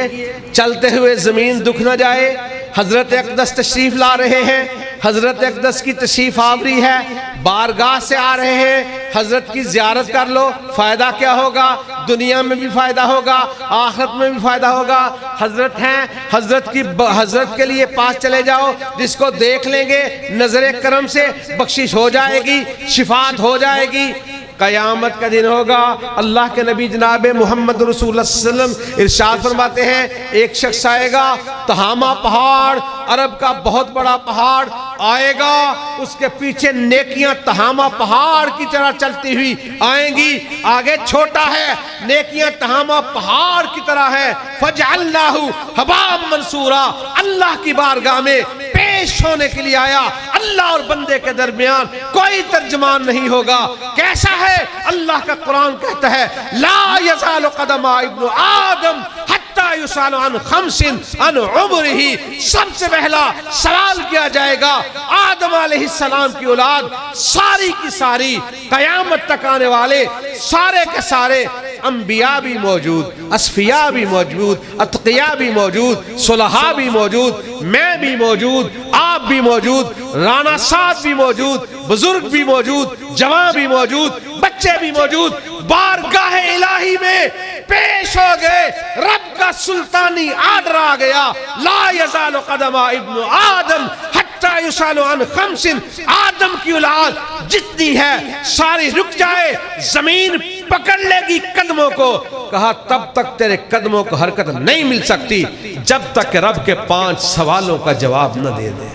چلتے ہوئے زمین دکھ نہ جائے، حضرت اقدس تشریف لا رہے ہیں، حضرت اقدس کی تشریف آوری ہے، بارگاہ سے آ رہے ہیں، حضرت کی زیارت کر لو، فائدہ کیا ہوگا؟ دنیا میں بھی فائدہ ہوگا، آخرت میں بھی فائدہ ہوگا۔ حضرت ہیں، حضرت کے لیے پاس چلے جاؤ، جس کو دیکھ لیں گے نظر کرم سے بخشش ہو جائے گی، شفاعت ہو جائے گی۔ قیامت کا دن ہوگا، اللہ کے نبی جناب محمد رسول اللہ صلی اللہ علیہ وسلم ارشاد فرماتے ہیں، ایک شخص آئے گا، تہامہ پہاڑ، عرب کا بہت بڑا پہاڑ آئے گا، اس کے پیچھے نیکیاں تہامہ پہاڑ کی طرح چلتی ہوئی آئیں گی، آگے چھوٹا ہے، نیکیاں تہامہ پہاڑ کی طرح ہے۔ فَجْعَلْنَاهُ حَبَابًا مَنْثُورًا، اللہ کی بارگاہ میں پیش ہونے کے لیے آیا، اللہ اور بندے کے درمیان کوئی ترجمان نہیں ہوگا۔ کیسا ہے؟ اللہ کا قرآن کہتا ہے، لا یزال قدم ابن آدم حتی یسأل عن خمس عن عمرہ، سب سے پہلا سوال کیا جائے گا آدم علیہ السلام کی اولاد ساری کی ساری، قیامت تک آنے والے سارے کے سارے، انبیاء بھی موجود، اصفیاء بھی موجود، اتقیاء بھی موجود، صلحاء بھی موجود، میں بھی موجود، آپ بھی موجود، رانا صاحب بھی موجود، بزرگ بھی موجود، جوان بھی موجود، بچے بھی موجود، بارگاہ الہی میں پیش ہو گئے، رب کا سلطانی آرڈر آ گیا، لا یزال قدم ابن آدم حتی یسأل عن خمس، آدم کی اولاد جتنی ہے ساری رک جائے، زمین پکڑ لے گی قدموں کو۔ کہا تب تک تیرے قدموں کو حرکت نہیں مل سکتی جب تک کہ رب کے 5 سوالوں کا جواب نہ دے دے۔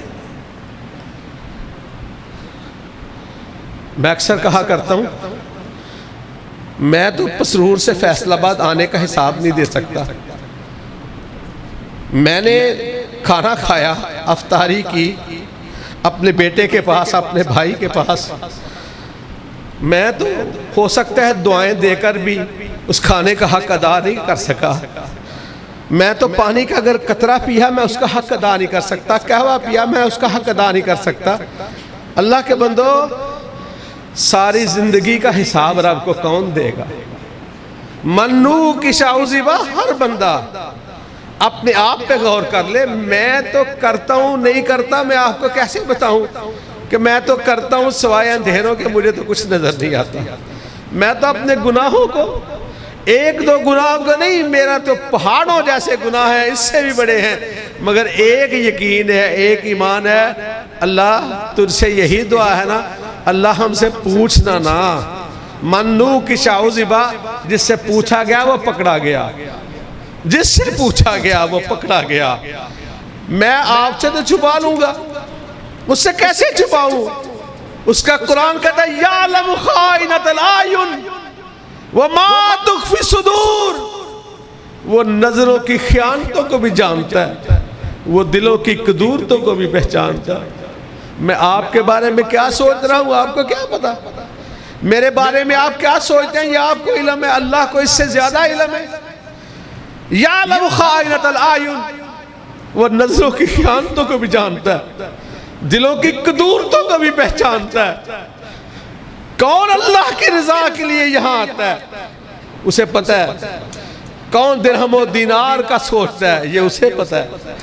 میں اکثر کہا کرتا ہوں، میں تو پسرور سے فیصل آباد آنے کا حساب نہیں دے سکتا۔ میں نے کھانا کھایا، افطاری کی اپنے بیٹے کے پاس، اپنے بھائی کے پاس، میں تو ہو سکتا ہے دعائیں دے کر بھی اس کھانے کا حق ادا نہیں کر سکا۔ میں تو پانی کا اگر قطرہ پیا میں اس کا حق ادا نہیں کر سکتا، قہوہ پیا میں اس کا حق ادا نہیں کر سکتا۔ اللہ کے بندو، ساری زندگی کا حساب رب کو کون دے گا؟ منو کی شاوزیبہ، ہر بندہ اپنے آپ پہ غور کر لے۔ میں تو کرتا ہوں نہیں کرتا، میں آپ کو کیسے بتاؤں کہ میں تو کرتا ہوں سوائے اندھیروں کے مجھے تو کچھ نظر نہیں آتا۔ میں تو اپنے گناہوں کو، 1-2 گناہوں کو نہیں، میرا تو پہاڑوں جیسے گناہ ہیں، اس سے بھی بڑے ہیں، مگر ایک یقین ہے، ایک ایمان ہے، اللہ تجھ سے یہی دعا ہے نا، اللہ ہم سے پوچھنا نا۔ منو کی شاوزیبہ، جس سے پوچھا گیا وہ پکڑا گیا، جس سے پوچھا گیا وہ پکڑا گیا۔ میں آپ سے تو چھپا لوں گا، اس سے کیسے چھپاؤں؟ اس کا قرآن کہتا ہے یعلم خائنۃ الاعین وما تخفی الصدور، وہ نظروں کی خیانتوں کو بھی جانتا ہے، وہ دلوں کی قدورتوں کو بھی پہچانتا ہے۔ میں آپ کے بارے میں کیا سوچ رہا ہوں آپ کو کیا پتا؟ میرے بارے میں آپ کیا سوچتے ہیں یہ آپ کو علم ہے، اللہ کو اس سے زیادہ علم ہے۔ یعلم خائنۃ الاعین، وہ نظروں کی خیانتوں کو بھی جانتا ہے، دلوں کی قدورتوں کو بھی پہچانتا ہے۔ کون اللہ کی رضا کے لیے یہاں آتا ہے اسے پتہ ہے، کون درہم و دینار کا سوچتا ہے یہ اسے پتہ ہے۔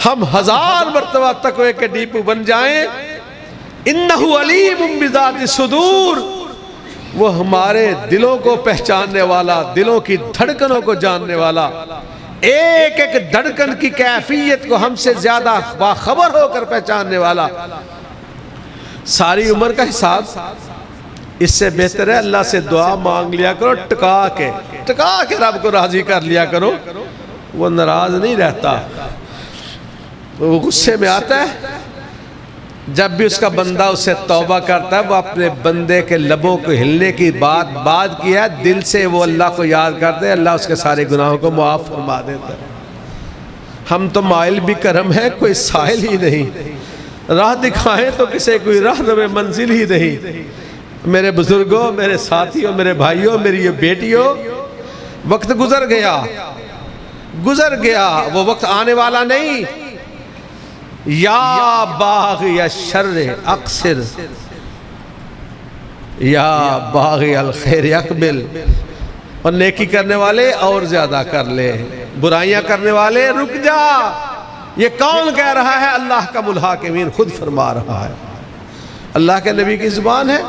ہم 1000 مرتبہ تقوی کے ڈیپو بن جائیں، انہ علیم بذات الصدور، وہ ہمارے دلوں کو پہچاننے والا، دلوں کی دھڑکنوں کو جاننے والا، ایک ایک دھڑکن کی کیفیت کو ہم سے زیادہ باخبر ہو کر پہچاننے والا۔ ساری عمر کا حساب، اس سے بہتر ہے اللہ سے دعا مانگ لیا کرو، ٹکا کے رب کو راضی کر لیا کرو، وہ ناراض نہیں رہتا، وہ غصے میں آتا ہے۔ جب بھی اس کا بندہ اسے توبہ کرتا ہے، وہ اپنے بندے کے لبوں کو ہلنے کی بات کی ہے، دل سے وہ اللہ کو یاد کرتے ہیں، اللہ اس کے سارے گناہوں کو معاف فرما دیتا ہے۔ ہم تو مائل بھی کرم ہے، کوئی سائل ہی نہیں، راہ دکھائیں تو کسے کوئی راہ نوے منزل ہی نہیں۔ میرے بزرگوں، میرے ساتھیوں، میرے بھائیوں، میری یہ بیٹیوں، وقت گزر گیا، وہ وقت آنے والا نہیں۔ یا باغی الشر اقصر، یا باغی الخیر اقبل، اور نیکی کرنے والے اور زیادہ کر لے، برائیاں کرنے والے رک جا۔ یہ کون کہہ رہا ہے؟ اللہ کا الحاکمین خود فرما رہا ہے۔ اللہ کے نبی کی زبان ہے.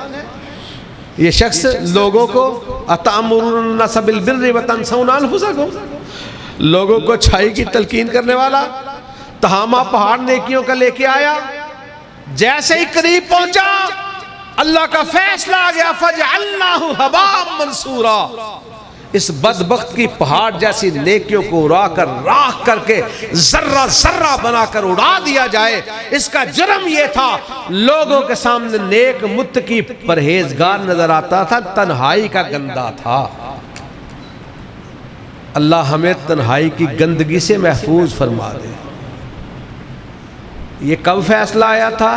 یہ شخص لوگوں کو اتامرون الناس بالبر وتنسون انفسکم، لوگوں کو اچھائی کی تلقین کرنے والا تہامہ پہاڑ نیکیوں کا لے کے آیا. جیسے ہی قریب پہنچا اللہ کا فیصلہ آ گیا فجعلناہ ھباء منثورا، اس بدبخت کی پہاڑ جیسی نیکیوں کو اڑا کر راکھ کر کے ذرہ ذرہ بنا کر اڑا دیا جائے. اس کا جرم یہ تھا لوگوں کے سامنے نیک متقی پرہیزگار نظر آتا تھا، تنہائی کا گندہ تھا. اللہ ہمیں تنہائی کی گندگی سے محفوظ فرما دے. یہ کب فیصلہ آیا تھا؟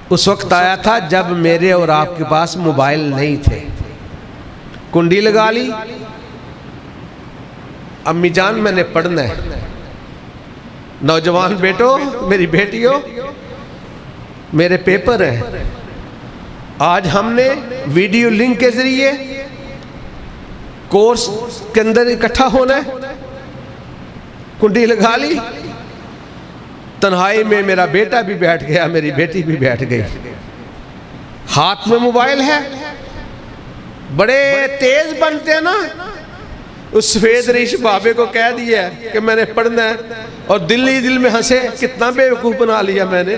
اس وقت آیا تھا جب میرے اور آپ کے پاس موبائل نہیں تھے. کنڈی لگا لی، امی جان میں نے پڑھنا ہے، نوجوان بیٹو میری بیٹیوں میرے پیپر ہیں. آج ہم نے ویڈیو لنک کے ذریعے کورس کے اندر اکٹھا ہونا ہے. کنڈی لگا لی، تنہائی میں میرا بیٹا بھی بیٹھ گیا، میری بیٹی بھی بیٹھ گئی، ہاتھ میں موبائل ہے. بڑے تیز بنتے ہیں نا. اس سفید ریش بابے کو کہہ دیا کہ میں نے پڑھنا ہے اور دل ہی دل میں ہنسے، کتنا بے وقوف بنا لیا میں نے.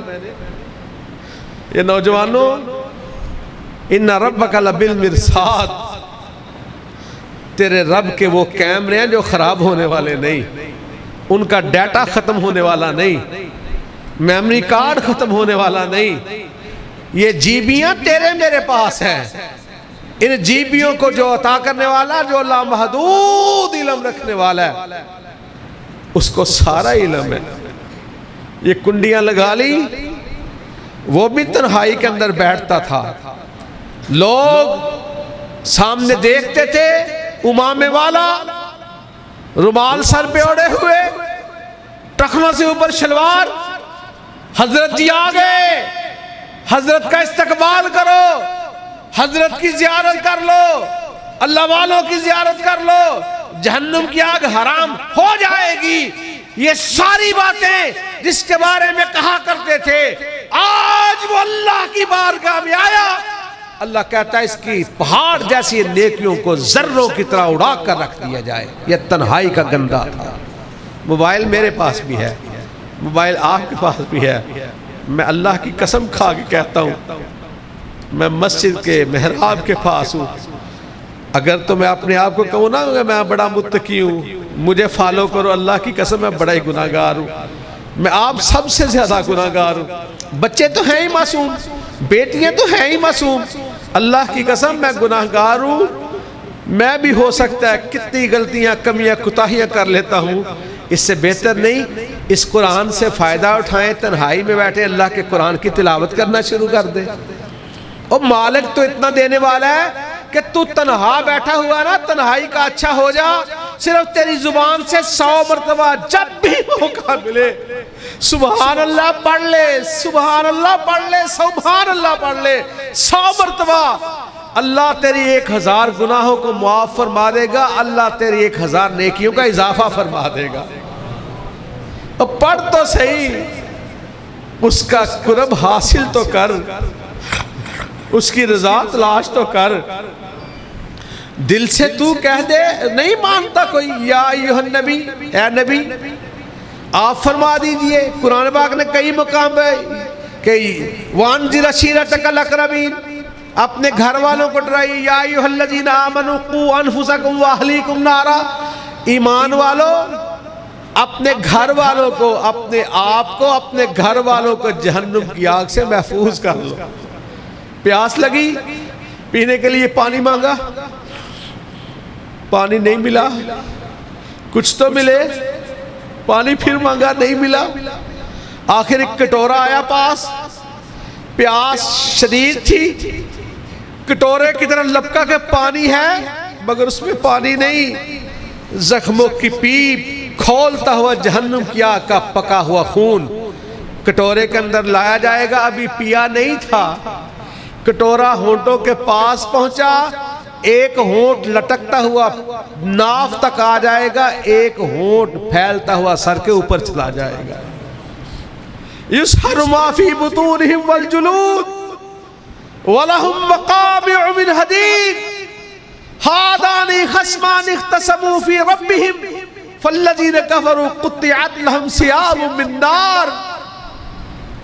یہ نوجوانوں، ان ربک لبالمرصاد، تیرے رب کے وہ کیمرے ہیں جو خراب ہونے والے نہیں، ان کا ڈیٹا ختم ہونے والا نہیں، میموری کارڈ ختم ہونے والا نہیں. یہ جیبیاں تیرے میرے پاس ہیں. ان جیبیوں کو جو عطا کرنے والا، جو لامحدود علم رکھنے والا ہے، اس کو سارا علم ہے. یہ کنڈیاں لگا لی، وہ بھی تنہائی کے اندر بیٹھتا تھا. لوگ سامنے دیکھتے تھے، امامے والا، رومال سر پہ اوڑے ہوئے، ٹخنوں سے اوپر شلوار، حضرت جی آ گئے، حضرت کا استقبال کرو، حضرت کی زیارت کر لو، اللہ والوں کی زیارت کر لو، جہنم کی آگ حرام ہو جائے گی. یہ ساری باتیں جس کے بارے میں کہا کرتے تھے، آج وہ اللہ کی بارگاہ میں آیا. اللہ کہتا ہے اس کی پہاڑ جیسی نیکیوں کو ذروں کی طرح اڑا کر رکھ دیا جائے. یہ تنہائی کا گندہ تھا. موبائل میرے پاس بھی ہے، موبائل آپ کے پاس بھی ہے. میں اللہ کی قسم کھا کے کہتا ہوں، میں مسجد کے محراب کے پاس ہوں. اگر تو میں اپنے آپ کو کہوں نا کہ میں بڑا متقی ہوں، مجھے فالو کرو، اللہ کی قسم میں بڑا ہی گناہگار ہوں. میں آپ سب سے زیادہ گناہگار ہوں. بچے تو ہیں ہی معصوم، بیٹیاں تو ہیں ہی معصوم. اللہ کی قسم میں گناہگار ہوں. میں بھی ہو سکتا ہے کتنی غلطیاں، کمیاں، کوتاہیاں کر لیتا ہوں. اس سے بہتر نہیں اس قرآن سے فائدہ اٹھائیں، تنہائی میں بیٹھے اللہ کے قرآن کی تلاوت کرنا شروع کر دیں. اور مالک تو اتنا دینے والا ہے کہ تو تنہا بیٹھا ہوا نا، تنہائی کا اچھا ہو جا. صرف تیری زبان سے 100 مرتبہ جب بھی موقع ملے سبحان اللہ پڑھ لے، سبحان اللہ پڑھ لے، سبحان اللہ پڑھ لے 100 مرتبہ. اللہ تیری 1000 گناہوں کو معاف فرما دے گا، اللہ تیری 1000 نیکیوں کا اضافہ فرما دے گا. اور پڑھ تو صحیح، اس کا قرب حاصل تو کر، اس کی رضا تلاش تو کر. دل سے تو کہہ دے، نہیں مانتا کوئی، یا ایھا النبی، اے نبی آپ فرما دیجئے. قرآن پاک نے کئی مقام ہے کہ وانذر عشیرتک الاقربین، اپنے گھر والوں کو ڈرائیے. یا ایھا الذین آمنوا قوا انفسکم واہلیکم نارا، ایمان والو اپنے گھر والوں کو، اپنے آپ کو، اپنے گھر والوں کو جہنم کی آگ سے محفوظ کر لو. پیاس لگی، پینے کے لیے پانی مانگا، پانی نہیں ملا. کچھ تو ملے، پانی پھر مانگا، نہیں ملا. آخر ایک کٹورا آیا پاس، پیاس شدید تھی، کٹورے کی طرح لپکا کہ پانی ہے مگر اس میں پانی نہیں. زخموں کی پیپ کھولتا ہوا جہنم کی آگ کا پکا ہوا خون کٹورے کے اندر لایا جائے گا. ابھی پیا نہیں تھا، کٹورا ہونٹوں کے پاس پہنچا، ایک ہونٹ لٹکتا ہوا ناف تک آ جائے گا، ایک ہونٹ پھیلتا ہوا سر کے اوپر چلا جائے گا. یسحر ما فی بطونہم والجلود ولہم مقامع من حدید ہادان خصمان اختصموا فی ربہم فالذین کفروا قطعت لہم ثیاب من نار.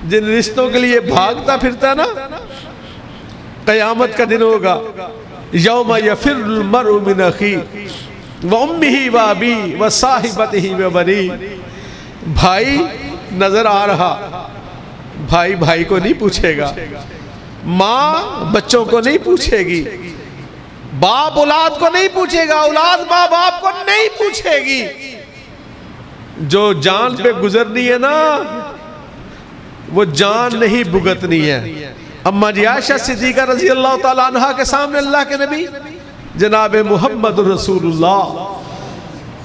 جن رشتوں کے لیے بھاگتا پھرتا نا، قیامت کا دن ہوگا، یوم یفر المرء من اخیہ وامہ وابیہ وصاحبتہ وبنیہ. بھائی نظر آ رہا، بھائی بھائی کو نہیں پوچھے گا، ماں بچوں کو نہیں پوچھے گی، باپ اولاد کو نہیں پوچھے گا، اولاد ماں باپ کو نہیں پوچھے گی. جو جان پہ گزرنی ہے نا وہ جان نہیں بھگتنی ہے. اما جی عائشہ صدیقہ رضی اللہ تعالیٰ عنہ کے سامنے اللہ کے نبی جناب محمد رسول اللہ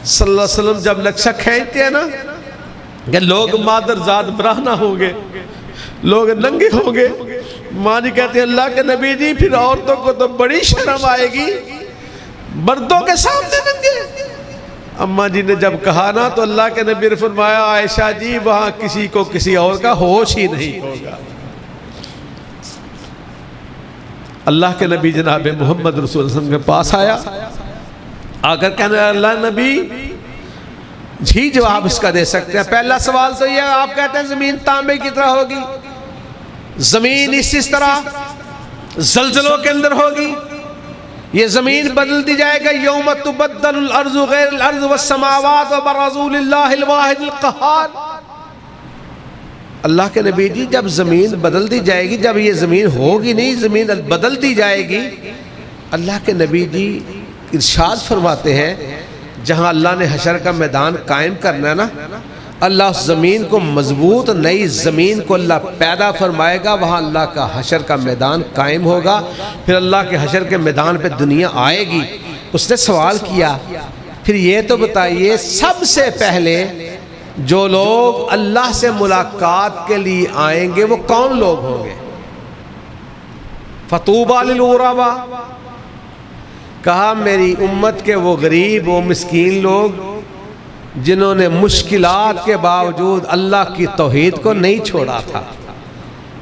صلی اللہ علیہ وسلم جب نقشہ کھینچتے ہیں نا کہ لوگ مادر زاد برہنہ ہوں گے، لوگ ننگے ہوں گے، ماں جی کہتے ہیں اللہ کے نبی جی پھر عورتوں کو تو بڑی شرم آئے گی، مردوں کے سامنے ننگے. اماں جی نے جب کہا نا تو اللہ کے نبی نے فرمایا عائشہ جی وہاں کسی کو کسی اور کا ہوش ہی نہیں ہوگا. اللہ کے نبی جناب محمد رسول اللہ علیہ وسلم کے پاس آیا، آ کر کہنے اللہ نبی جی جواب اس کا دے سکتے ہیں. پہلا سوال تو یہ آپ کہتے ہیں زمین تانبے کی طرح ہوگی، زمین اس طرح زلزلوں کے اندر ہوگی، یہ زمین بدل دی جائے گا. یوم تبدل الارض غیر الارض والسماوات وبرزوا للہ الواحد القہار. اللہ کے نبی جی جب زمین بدل دی جائے گی، جب یہ زمین ہوگی نہیں، زمین بدل دی جائے گی. اللہ کے نبی جی ارشاد فرماتے ہیں جہاں اللہ نے حشر کا میدان قائم کرنا ہے نا، اللہ اس زمین کو مضبوط نئی زمین کو اللہ پیدا فرمائے گا، وہاں اللہ کا حشر کا میدان قائم ہوگا. پھر اللہ کے حشر کے میدان پہ دنیا آئے گی. اس نے سوال کیا پھر یہ تو بتائیے سب سے پہلے جو لوگ اللہ سے ملاقات کے لیے آئیں گے وہ کون لوگ ہوں گے؟ فطوبى للغرباء. کہا میری امت کے وہ غریب وہ مسکین لوگ جنہوں نے مشکلات کے باوجود اللہ کی توحید کو نہیں چھوڑا تھا،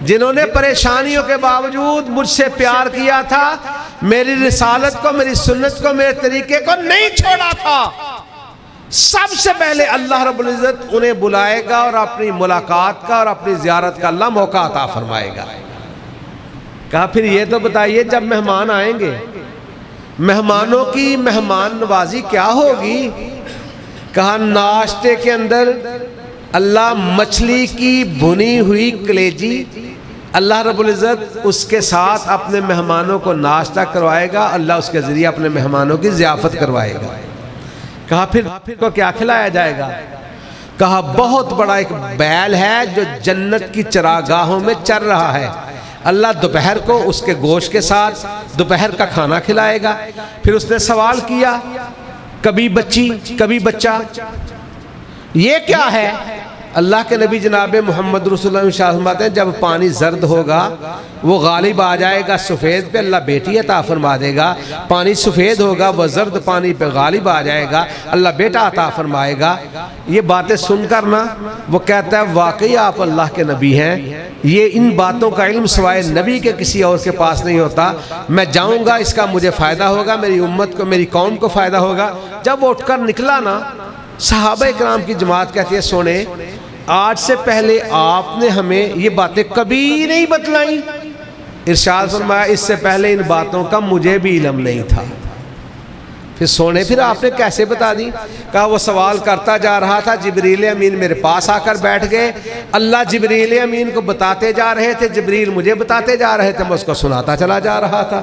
جنہوں نے پریشانیوں کے باوجود مجھ سے پیار کیا تھا، میری رسالت کو، میری سنت کو، میرے طریقے کو نہیں چھوڑا تھا. سب سے پہلے اللہ رب العزت انہیں بلائے گا اور اپنی ملاقات کا اور اپنی زیارت کا اللہ موقع عطا فرمائے گا. کہا پھر یہ تو بتائیے جب مہمان آئیں گے مہمانوں کی مہمان نوازی کیا ہوگی؟ کہا ناشتے کے اندر اللہ مچھلی کی بھنی ہوئی کلیجی اللہ رب العزت اس کے ساتھ اپنے مہمانوں کو ناشتہ کروائے گا، اللہ اس کے ذریعے اپنے مہمانوں کی ضیافت کروائے گا. کہا پھر کو کیا کھلایا جائے گا؟ کہا بہت بڑا ایک بیل ہے جو جنت کی چراگاہوں میں چر رہا ہے، اللہ دوپہر کو اس کے گوشت کے ساتھ دوپہر کا کھانا کھلائے گا. پھر اس نے سوال کیا کبھی بچی کبھی بچہ، یہ کیا ہے؟ اللہ کے نبی جناب محمد رسول اللہ صلی اللہ علیہ وسلم فرماتے ہیں جب پانی زرد ہوگا وہ غالب آ جائے گا سفید پہ، اللہ بیٹی عطا فرما دے گا. پانی سفید ہوگا وہ زرد پانی پہ غالب آ جائے گا، اللہ بیٹا عطا فرمائے گا. یہ باتیں سن کر نا وہ کہتا ہے واقعی آپ اللہ کے نبی ہیں، یہ ان باتوں کا علم سوائے نبی کے کسی اور کے پاس نہیں ہوتا. میں جاؤں گا اس کا مجھے فائدہ ہوگا، میری امت کو میری قوم کو فائدہ ہوگا. جب وہ اٹھ کر نکلا نا صحابہ کرام کی جماعت کہتی ہے سونے آج سے پہلے آپ نے ہمیں یہ باتیں کبھی نہیں بتلائیں. ارشاد فرمایا اس سے پہلے ان باتوں کا مجھے بھی علم نہیں تھا. پھر سونے پھر آپ نے کیسے بتا دی؟ کہا وہ سوال کرتا جا رہا تھا، جبریل امین میرے پاس آ کر بیٹھ گئے، اللہ جبریل امین کو بتاتے جا رہے تھے، جبریل مجھے بتاتے جا رہے تھے، میں اس کو سناتا چلا جا رہا تھا.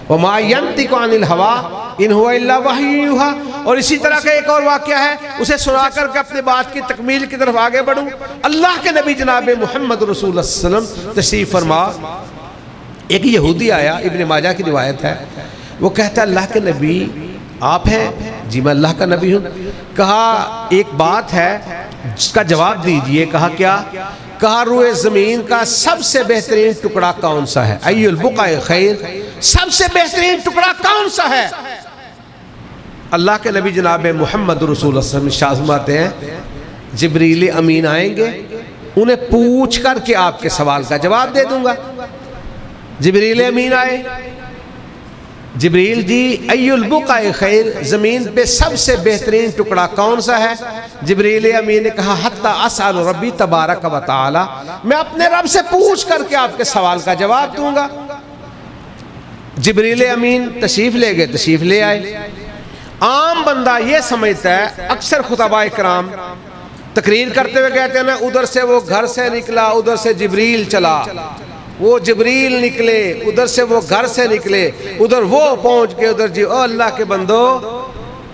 وَمَا يَنْطِقُ عَنِ الْهَوَىٰ إِنْ هُوَ إِلَّا وَحْيٌ يُوحَىٰ. اور اسی طرح کا ایک اور واقعہ ہے، اسے سنا کر کے اپنے بات کی تکمیل کی طرف آگے بڑھوں. اللہ کے نبی جناب محمد رسول اللہ صلی اللہ علیہ وسلم تشریف فرما. ایک یہودی آیا، ابن ماجہ کی روایت ہے، وہ کہتا ہے اللہ کے نبی آپ ہیں؟ جی میں اللہ کا نبی ہوں. کہا ایک بات ہے جس کا جواب دیجئے. کہا کیا؟ کہا روئے زمین کا سب سے بہترین ٹکڑا کون سا ہے؟ ای البقاع خیر، سب سے بہترین ٹکڑا کون سا ہے؟ اللہ کے نبی جناب محمد رسول اللہ صلی اللہ علیہ وسلم فرماتے ہیں جبریل امین آئیں گے، انہیں پوچھ کر کے آپ کے سوال کا جواب دے دوں گا۔ جبریل امین آئے، جبریل جی ای البقاء خیر، زمین پہ سب سے بہترین ٹکڑا کون سا ہے؟ جبریل امین نے کہا حتی اسأل ربی تبارک و تعالی، میں اپنے رب سے پوچھ کر کے آپ کے سوال کا جواب دوں گا۔ جبریل امین تشریف لے گئے، تشریف لے آئے۔ عام بندہ یہ سمجھتا ہے، اکثر خطباء کرام تقریر کرتے ہوئے کہتے ہیں نا، ادھر سے وہ گھر سے نکلا، ادھر سے جبریل چلا، وہ جبریل نکلے، ادھر سے وہ گھر سے نکلے، ادھر وہ پہنچ کے ادھر جی او اللہ کے بندو،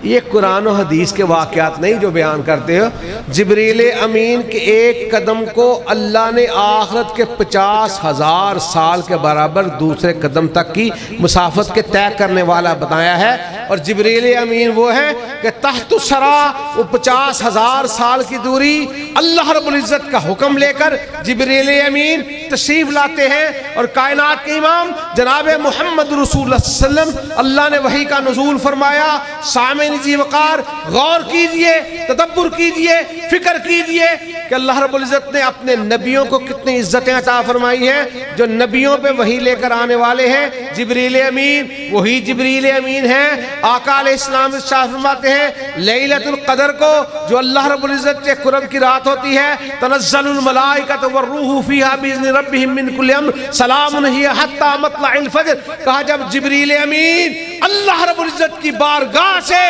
یہ قرآن و حدیث کے واقعات نہیں جو بیان کرتے ہو۔ جبریل امین کے ایک قدم کو اللہ نے آخرت کے 50,000 سال کے برابر دوسرے قدم تک کی مسافت کے طے کرنے والا بتایا ہے۔ اور جبریل امین وہ ہے کہ تحت الثری، وہ 50,000 سال کی دوری اللہ رب العزت کا حکم لے کر جبریل امین تشریف لاتے ہیں، اور کائنات کے امام جناب محمد رسول اللہ صلی اللہ علیہ وسلم، اللہ نے وحی کا نزول فرمایا۔ سامعین جی وقار غور کیجئے، تدبر کیجئے، فکر کیجئے کہ اللہ رب العزت نے اپنے نبیوں کو کتنی عزتیں عطا فرمائی ہیں، جو نبیوں پہ وحی لے کر آنے والے ہیں۔ جبریل امین وہی جبریل امین ہیں۔ آقا علیہ السلام ارشاد فرماتے ہیں لیلۃ القدر کو، جو اللہ رب العزت کے قرب کی رات ہوتی ہے، تنزل الملائکۃ والروح فیہا باذن ربہم من کل امر سلام ہی حتی مطلع الفجر۔ کہا جب جبریل امین اللہ رب العزت کی بارگاہ سے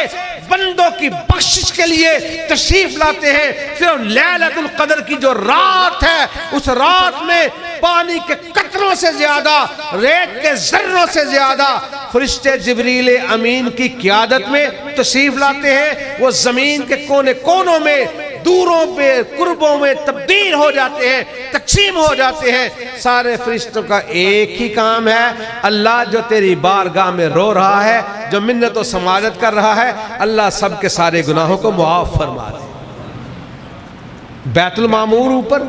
بندوں کی بخشش کے لیے تشریف لاتے ہیں، پھر لیلۃ القدر کی جو رات ہے، اس رات میں پانی کے قطروں سے زیادہ، ریت کے ذروں سے زیادہ فرشتے جبریل امین کی قیادت میں تشریف لاتے ہیں۔ وہ زمین کے کونے کونوں میں، دوروں پہ، قربوں میں تبدیل ہو جاتے ہیں، تقسیم ہو جاتے ہیں۔ سارے فرشتوں کا ایک ہی کام ہے، اللہ جو تیری بارگاہ میں رو رہا ہے، جو منت و سماجت کر رہا ہے، اللہ سب کے سارے گناہوں کو معاف فرما دے۔ بیت المعمور اوپر،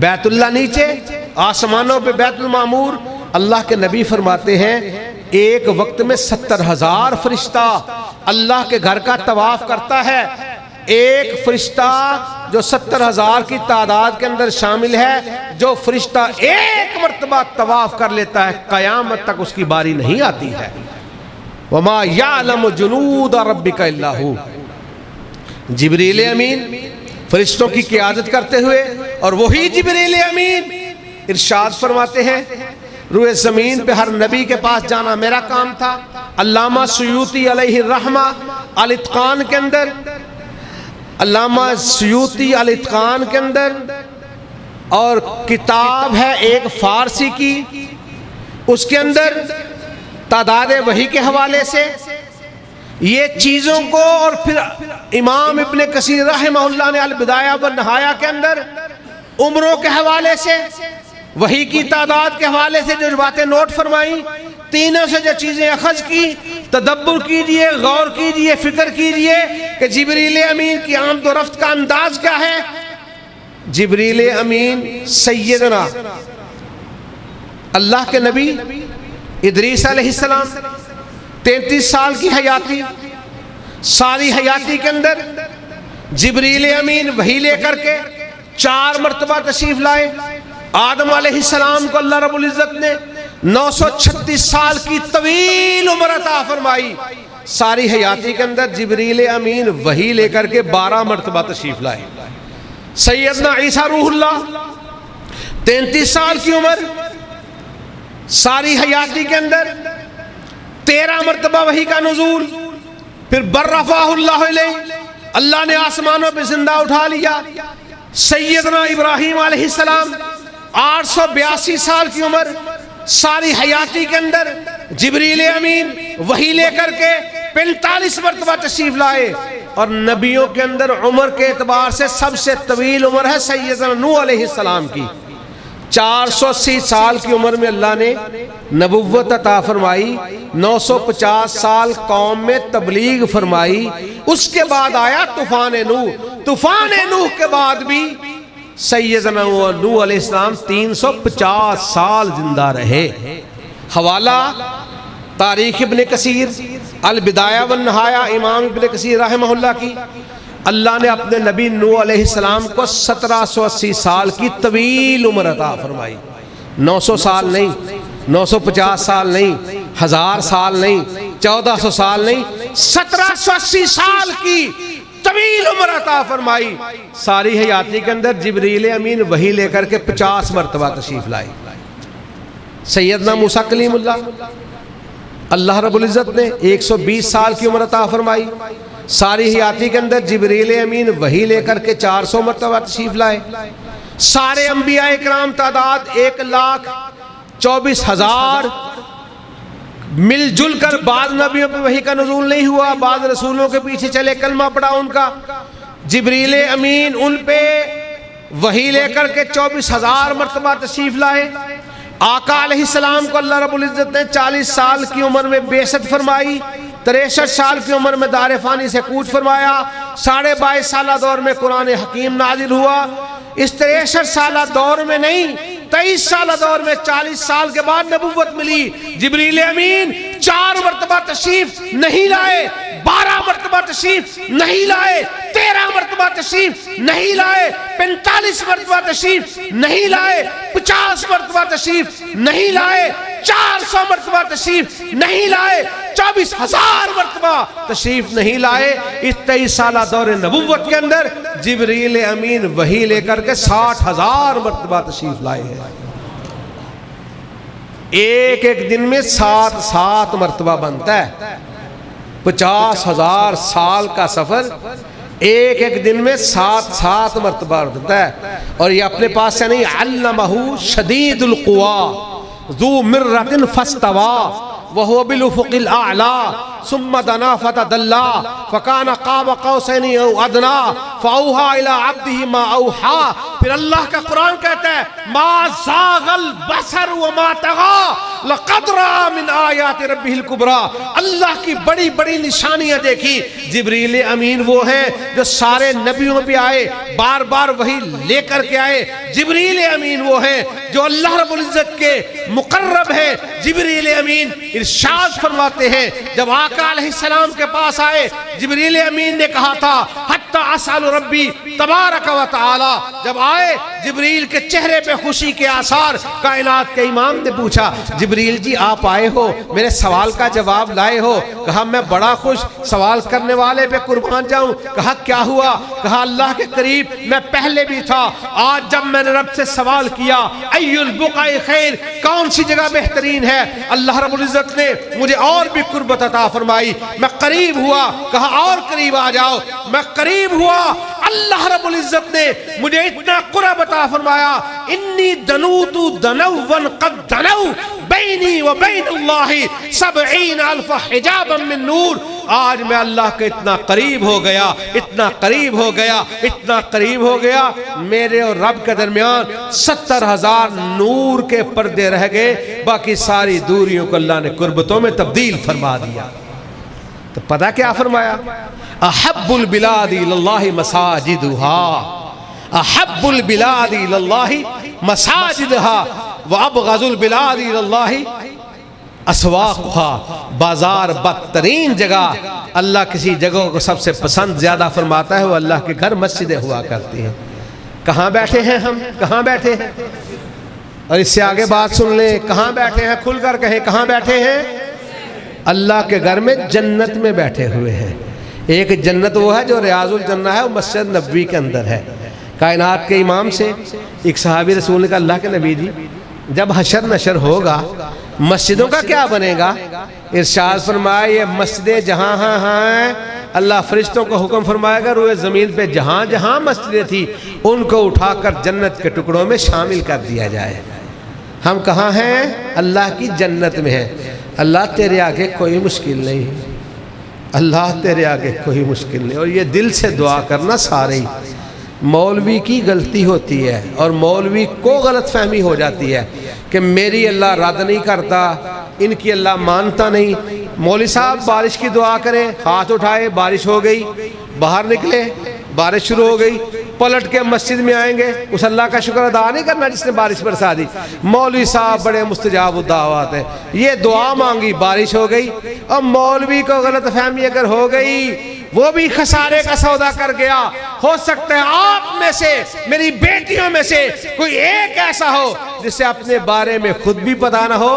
بیت اللہ نیچے، آسمانوں پہ بیت المعمور۔ اللہ کے نبی فرماتے ہیں ایک وقت میں 70,000 فرشتہ اللہ کے گھر کا طواف کرتا ہے۔ ایک فرشتہ جو 70,000 کی تعداد کے اندر شامل ہے، جو فرشتہ ایک مرتبہ طواف کر لیتا ہے، قیامت تک اس کی باری نہیں آتی ہے۔ وَمَا يَعْلَمُ جُنُودَ رَبِّكَ إِلَّا هُوَ۔ جبریل امین فرشتوں کی قیادت کرتے ہوئے، اور وہی جبریل امین ارشاد فرماتے ہیں روئے زمین پہ ہر نبی کے پاس جانا میرا کام تھا۔ علامہ سیوطی علیہ الرحمہ الاتقان کے اندر، علامہ سیوطی الاتقان کے اندر، اور کتاب ہے ایک فارسی کی، اس کے اندر تعداد وحی کے حوالے سے یہ چیزوں کو، اور پھر امام ابن کثیر رحمہ اللہ نے البدایہ والنہایہ کے اندر عمروں کے حوالے سے، وحی کی تعداد کے حوالے سے جو باتیں نوٹ فرمائیں، تینوں سے جو چیزیں اخذ کی، تدبر کیجئے، غور کیجئے، فکر کیجئے کہ جبریل امین کی آمد و رفت کا انداز کیا ہے۔ جبریل امین سیدنا اللہ کے نبی ادریس علیہ السلام 33 سال کی حیاتی، ساری حیاتی کے اندر جبریل امین وحی لے کر کے 4 مرتبہ تشریف لائے۔ آدم علیہ السلام کو اللہ رب العزت نے 936 سال کی طویل عمر عطا فرمائی۔ ساری حیاتی کے اندر جبریل امین وحی لے کر کے 12 مرتبہ تشریف لائے۔ سیدنا عیسیٰ روح اللہ 33 سال کی عمر، ساری حیاتی کے اندر 13 مرتبہ وحی کا نزول، پھر بررفعہ اللہ علیہ، اللہ نے آسمانوں پہ زندہ اٹھا لیا۔ سیدنا ابراہیم علیہ السلام 882 سال کی عمر، ساری حیاتی کے اندر جبریل امین وحی لے کر کے 45 مرتبہ تشریف لائے۔ اور نبیوں کے اندر عمر کے اعتبار سے سب سے طویل عمر ہے سیدنا نوح علیہ السلام کی، 480 سال کی عمر میں اللہ نے نبوت عطا فرمائی، 950 سال قوم میں تبلیغ فرمائی۔ اس کے بعد آیا طوفان نوح۔ طوفان نوح کے بعد بھی سیدنا نوح علیہ السلام 350 سال زندہ رہے۔ حوالہ تاریخ ابن کثیر، البدایہ والنہایہ امام ابن کثیر رحمہ اللہ کی، اللہ نے اپنے نبی نوح علیہ السلام کو 1780 سال کی طویل عمر عطا فرمائی. 900 سال نہیں, 950 سال نہیں, 1000 سال نہیں, 1400 سال نہیں, 1780 سال کی طویل عمر عطا فرمائی. ساری حیاتی کے اندر جبریل امین وحی لے کر کے 50 مرتبہ تشریف لائی. سیدنا موسیٰ کلیم اللہ رب العزت نے 120 سال کی عمر عطا فرمائی. ساری حیاتی کے اندر جبریل امین وحی لے کر کے 400 مرتبہ تشریف لائے. سارے انبیاء اکرام تعداد 1,24,000 مل جل کر بعض نبیوں پہ وحی کا نزول نہیں ہوا, بعض رسولوں کے پیچھے چلے, کلمہ پڑھا ان کا. جبریل امین ان پہ وحی لے کر کے 24,000 مرتبہ تشریف لائے. آقا علیہ السلام کو اللہ رب العزت نے 40 سال کی عمر میں بعثت فرمائی, 63 سال کی عمر میں دار فانی سے کوچ فرمایا, 22.5 سالہ دور میں قرآن حکیم نازل ہوا. اس 63 سالہ دور میں نہیں, 23 سالہ دور میں 40 سال کے بعد نبوت ملی. جبریل امین 4 مرتبہ تشریف نہیں لائے, 12 مرتبہ تشریف نہیں لائے, 13 مرتبہ تشریف نہیں لائے, 45 مرتبہ تشریف نہیں لائے, 50 مرتبہ تشریف نہیں لائے, 400 مرتبہ تشریف نہیں لائے, 24,000 مرتبہ تشریف نہیں لائے. اس 23 سالہ دور نبوت کے اندر جبریل امین وحی لے کر کے 60,000 مرتبہ تشریف لائے ہیں. ایک ایک دن میں 7 مرتبہ بنتا ہے. 50,000 سال کا سفر ایک ایک دن میں 7 مرتبہ بنتا ہے. اور یہ اپنے پاس سے نہیں, علمہ شدید القوا ذو مرۃ فاستوى وهو بالافق الاعلى ثم دنا فتدلى فكان قاب قوسين او ادنى فاوحى الى عبده ما اوحى. پھر اللہ کا قرآن کہتا ہے ما زاغ البصر وما طغى لقد رأى من آیات ربه الکبریٰ. اللہ کی بڑی بڑی نشانیاں دیکھی. جبریل امین وہ ہیں جو سارے نبیوں پہ آئے, بار بار وہی لے کر کے آئے. جبریل امین وہ ہیں جو اللہ رب العزت کے مقرب ہیں. جبریل امین ارشاد فرماتے ہیں جب آقا علیہ السلام کے پاس آئے, جبریل امین نے کہا تھا حتی اسأل ربی تبارک و تعالی. جب آئے جبریل کے چہرے پہ خوشی کے آثار. کائنات کے امام نے پوچھا جبریل جی آپ آئے ہو, میرے سوال کا جواب لائے ہو؟ کہا میں بڑا خوش, سوال کرنے والے پہ قربان جاؤں. کہا کیا ہوا؟ کہا اللہ کے قریب میں پہلے بھی تھا, آج جب میں نے رب سے سوال کیا ای البقاء خیر, کون سی جگہ بہترین ہے, اللہ رب العزت نے مجھے اور بھی قربت عطا فرمائی. میں قریب ہوا, کہا اور قریب آ جاؤ. میں قریب ہوا, اللہ رب العزت نے مجھے اتنا قرب عطا فرمایا. انی دنوت دنوا قد دنو بینی و بین اللہ 70,000 حجابا من نور. آج میں اللہ کے اتنا قریب ہو گیا, اتنا قریب ہو گیا, اتنا قریب ہو گیا, میرے اور رب کے درمیان 70,000 نور کے پردے رہ گئے. باقی ساری دوریوں کو اللہ نے قربتوں میں تبدیل فرما دیا. تو پتہ کیا فرمایا؟ احب البلاد الاللہ مساجدها, احب البلاد الاللہ مساجدها وابغض البلاد الاللہ اسواقها. بازار بدترین جگہ اللہ کسی جگہوں کو سب سے پسند زیادہ فرماتا ہے وہ اللہ کے گھر مسجدیں ہوا کرتی ہیں. کہاں بیٹھے ہیں ہم, کہاں بیٹھے ہیں؟ اور اس سے آگے بات سن لیں, کہاں بیٹھے ہیں؟ کھل کر کہیں کہاں بیٹھے ہیں؟ اللہ کے گھر میں, جنت میں بیٹھے ہوئے ہیں. ایک جنت وہ ہے جو ریاض الجنہ ہے, وہ مسجد نبوی کے اندر ہے. کائنات کے امام سے ایک صحابی رسول نے کہا اللہ کے نبی جی جب حشر نشر ہوگا مسجدوں کا کیا بنے گا؟ ارشاد فرمایا یہ مسجدیں جہاں ہیں اللہ فرشتوں کو حکم فرمائے گا روئے زمین پہ جہاں جہاں مسجدیں تھی ان کو اٹھا کر جنت کے ٹکڑوں میں شامل کر دیا جائے. ہم کہاں ہیں؟ اللہ کی جنت میں ہیں. اللہ تیرے آگے کوئی مشکل نہیں, اللہ تیرے آگے کوئی مشکل نہیں. اور یہ دل سے دعا کرنا سارے ہی. مولوی کی غلطی ہوتی ہے اور مولوی کو غلط فہمی ہو جاتی ہے کہ میری اللہ رد نہیں کرتا, ان کی اللہ مانتا نہیں. مولوی صاحب بارش کی دعا کریں, ہاتھ اٹھائے, بارش ہو گئی, باہر نکلے, بارش شروع ہو گئی, پلٹ کے مسجد میں آئیں گے, اس اللہ کا شکر ادا نہیں کرنا جس نے بارش برسا دی. مولوی صاحب بڑے مستجاب الدعوات ہیں, یہ دعا مانگی, بارش ہو گئی. اور مولوی کو غلط فہمی اگر ہو گئی وہ بھی خسارے کا سودا کر گیا. ہو سکتا ہے آپ میں سے میری بیٹیوں میں سے کوئی ایک ایسا ہو جسے اپنے بارے میں خود بھی پتا نہ ہو,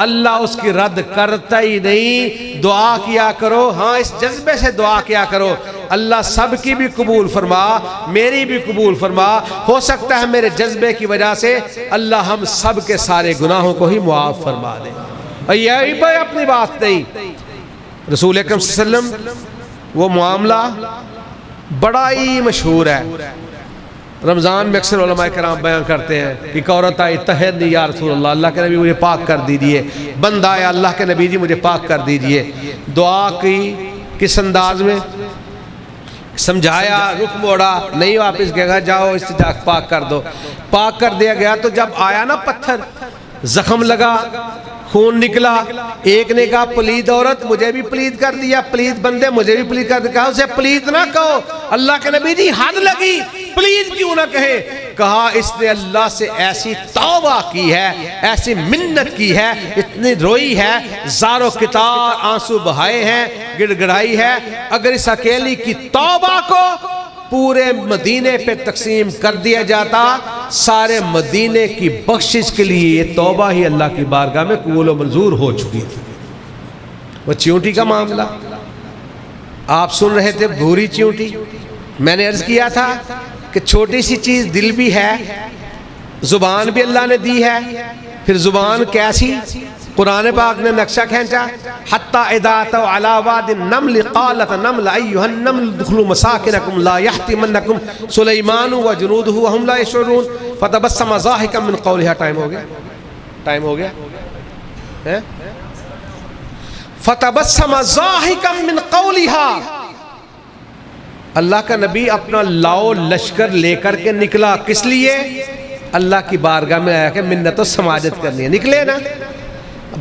اللہ اس کی رد کرتا ہی نہیں. دعا کیا کرو, ہاں اس جذبے سے دعا کیا کرو, اللہ سب کی بھی قبول فرما, میری بھی قبول فرما. ہو سکتا ہے میرے جذبے کی وجہ سے اللہ ہم سب کے سارے گناہوں کو ہی معاف فرما دے. اور یہی بھائی اپنی بات نہیں, رسول اکرم صلی اللہ علیہ وسلم وہ معاملہ بڑا ہی مشہور ہے. رمضان میں اکثر علماء کرام بیان کرتے ہیں کہ ایک عورت آئی, طہرنی یا رسول اللہ, اللہ کے نبی مجھے پاک کر دیجئے. بندہ آیا, اللہ کے نبی جی مجھے پاک کر دیجئے. دعا کی کس انداز میں, سمجھایا, رخ موڑا, نہیں واپس گیا, جاؤ اس سے جا پاک کر دو. پاک کر دیا گیا تو جب آیا نا پتھر, زخم لگا, خون نکلا, ایک نے کہا پلید عورت مجھے بھی پلید کر دیا, پلید بندے مجھے بھی پلید کر دیا. کہا اسے پلید نہ کہو, اللہ کے نبی جی حد لگی, پلید کیوں نہ کہے. کہا اس نے اللہ سے ایسی توبہ کی ہے, ایسی منت کی ہے, اتنی روئی ہے, زارو کتار آنسو بہائے ہیں, گڑ گڑائی ہے. اگر اس اکیلی کی توبہ کو پورے مدینے پہ تقسیم کر دیا جاتا, سارے مدینے کی بخشش کے لیے یہ توبہ ہی اللہ کی بارگاہ میں قبول و منظور ہو چکی تھی. وہ چیونٹی کا معاملہ آپ سن رہے تھے, بھوری چیونٹی. میں نے عرض کیا تھا کہ چھوٹی سی چیز دل بھی ہے, زبان بھی اللہ نے دی ہے. پھر زبان کیسی, قرآن پاک نے نقشہ کھینچا, حتی اذا اتوا علی واد النمل قالت نمل ایھا النمل ادخلوا مساکنکم لا یحطمنکم سلیمان وجنودہ وهم لا یشعرون فتبسم ضاحکا من قولها. ٹائم ہو گیا. فتبسم ضاحکا من قولها. اللہ کا نبی اپنا لاؤ لشکر لے کر کے نکلا, کس لیے؟ اللہ کی بارگاہ میں آیا کہ منت و سماجت کرنی ہے. نکلے نا,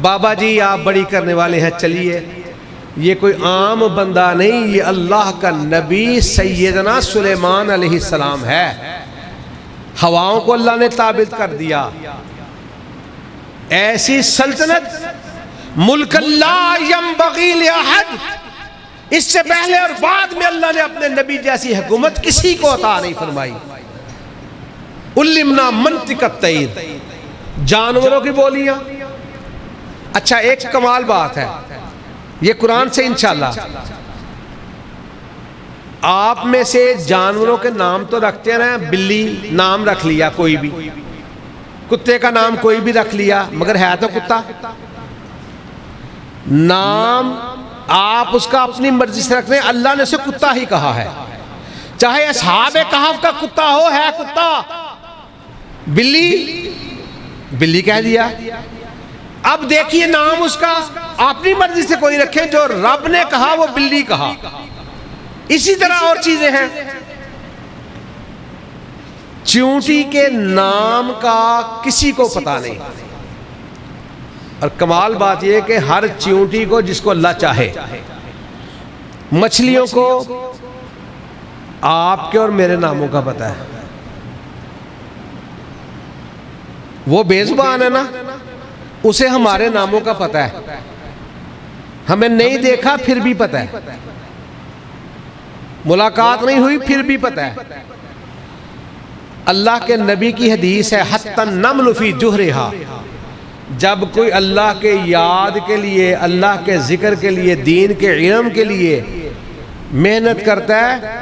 بابا جی آپ بڑی کرنے والے ہیں, چلیے. یہ کوئی عام بندہ نہیں, یہ اللہ کا نبی سیدنا سلیمان علیہ السلام ہے. ہواؤں کو اللہ نے تابع کر دیا. ایسی سلطنت ملک لا ينبغی لأحد, اس سے پہلے اور بعد میں اللہ نے اپنے نبی جیسی حکومت کسی کو عطا نہیں فرمائی. علمنا منطق الطیر, جانوروں کی بولیاں. اچھا ایک کمال بات ہے, یہ قرآن سے انشاءاللہ آپ میں سے جانوروں کے نام تو رکھتے ہیں, بلی نام رکھ لیا کوئی بھی, کتے کا نام کوئی بھی رکھ لیا, مگر ہے تو کتا. نام آپ اس کا اپنی مرضی سے رکھتے ہیں, اللہ نے اسے کتا ہی کہا ہے. چاہے اصحاب کہف کا کتا ہو, ہے کتا. بلی کہہ دیا. اب دیکھیے نام اس کا اپنی مرضی سے کوئی رکھے, جو رب نے کہا وہ بلی کہا. اسی طرح اور چیزیں ہیں. چیونٹی کے نام کا کسی کو پتا نہیں, اور کمال بات یہ کہ ہر چیونٹی کو جس کو اللہ چاہے. مچھلیوں کو آپ کے اور میرے ناموں کا پتا ہے, وہ بے زبان ہے نا, اسے ہمارے ناموں کا پتہ ہے. ہمیں نہیں دیکھا پھر بھی پتہ ہے, ملاقات نہیں ہوئی پھر بھی پتہ ہے. اللہ کے نبی کی حدیث ہے, حتی النمل فی جحرہا, جب کوئی اللہ کے یاد کے لیے, اللہ کے ذکر کے لیے, دین کے علم کے لیے محنت کرتا ہے,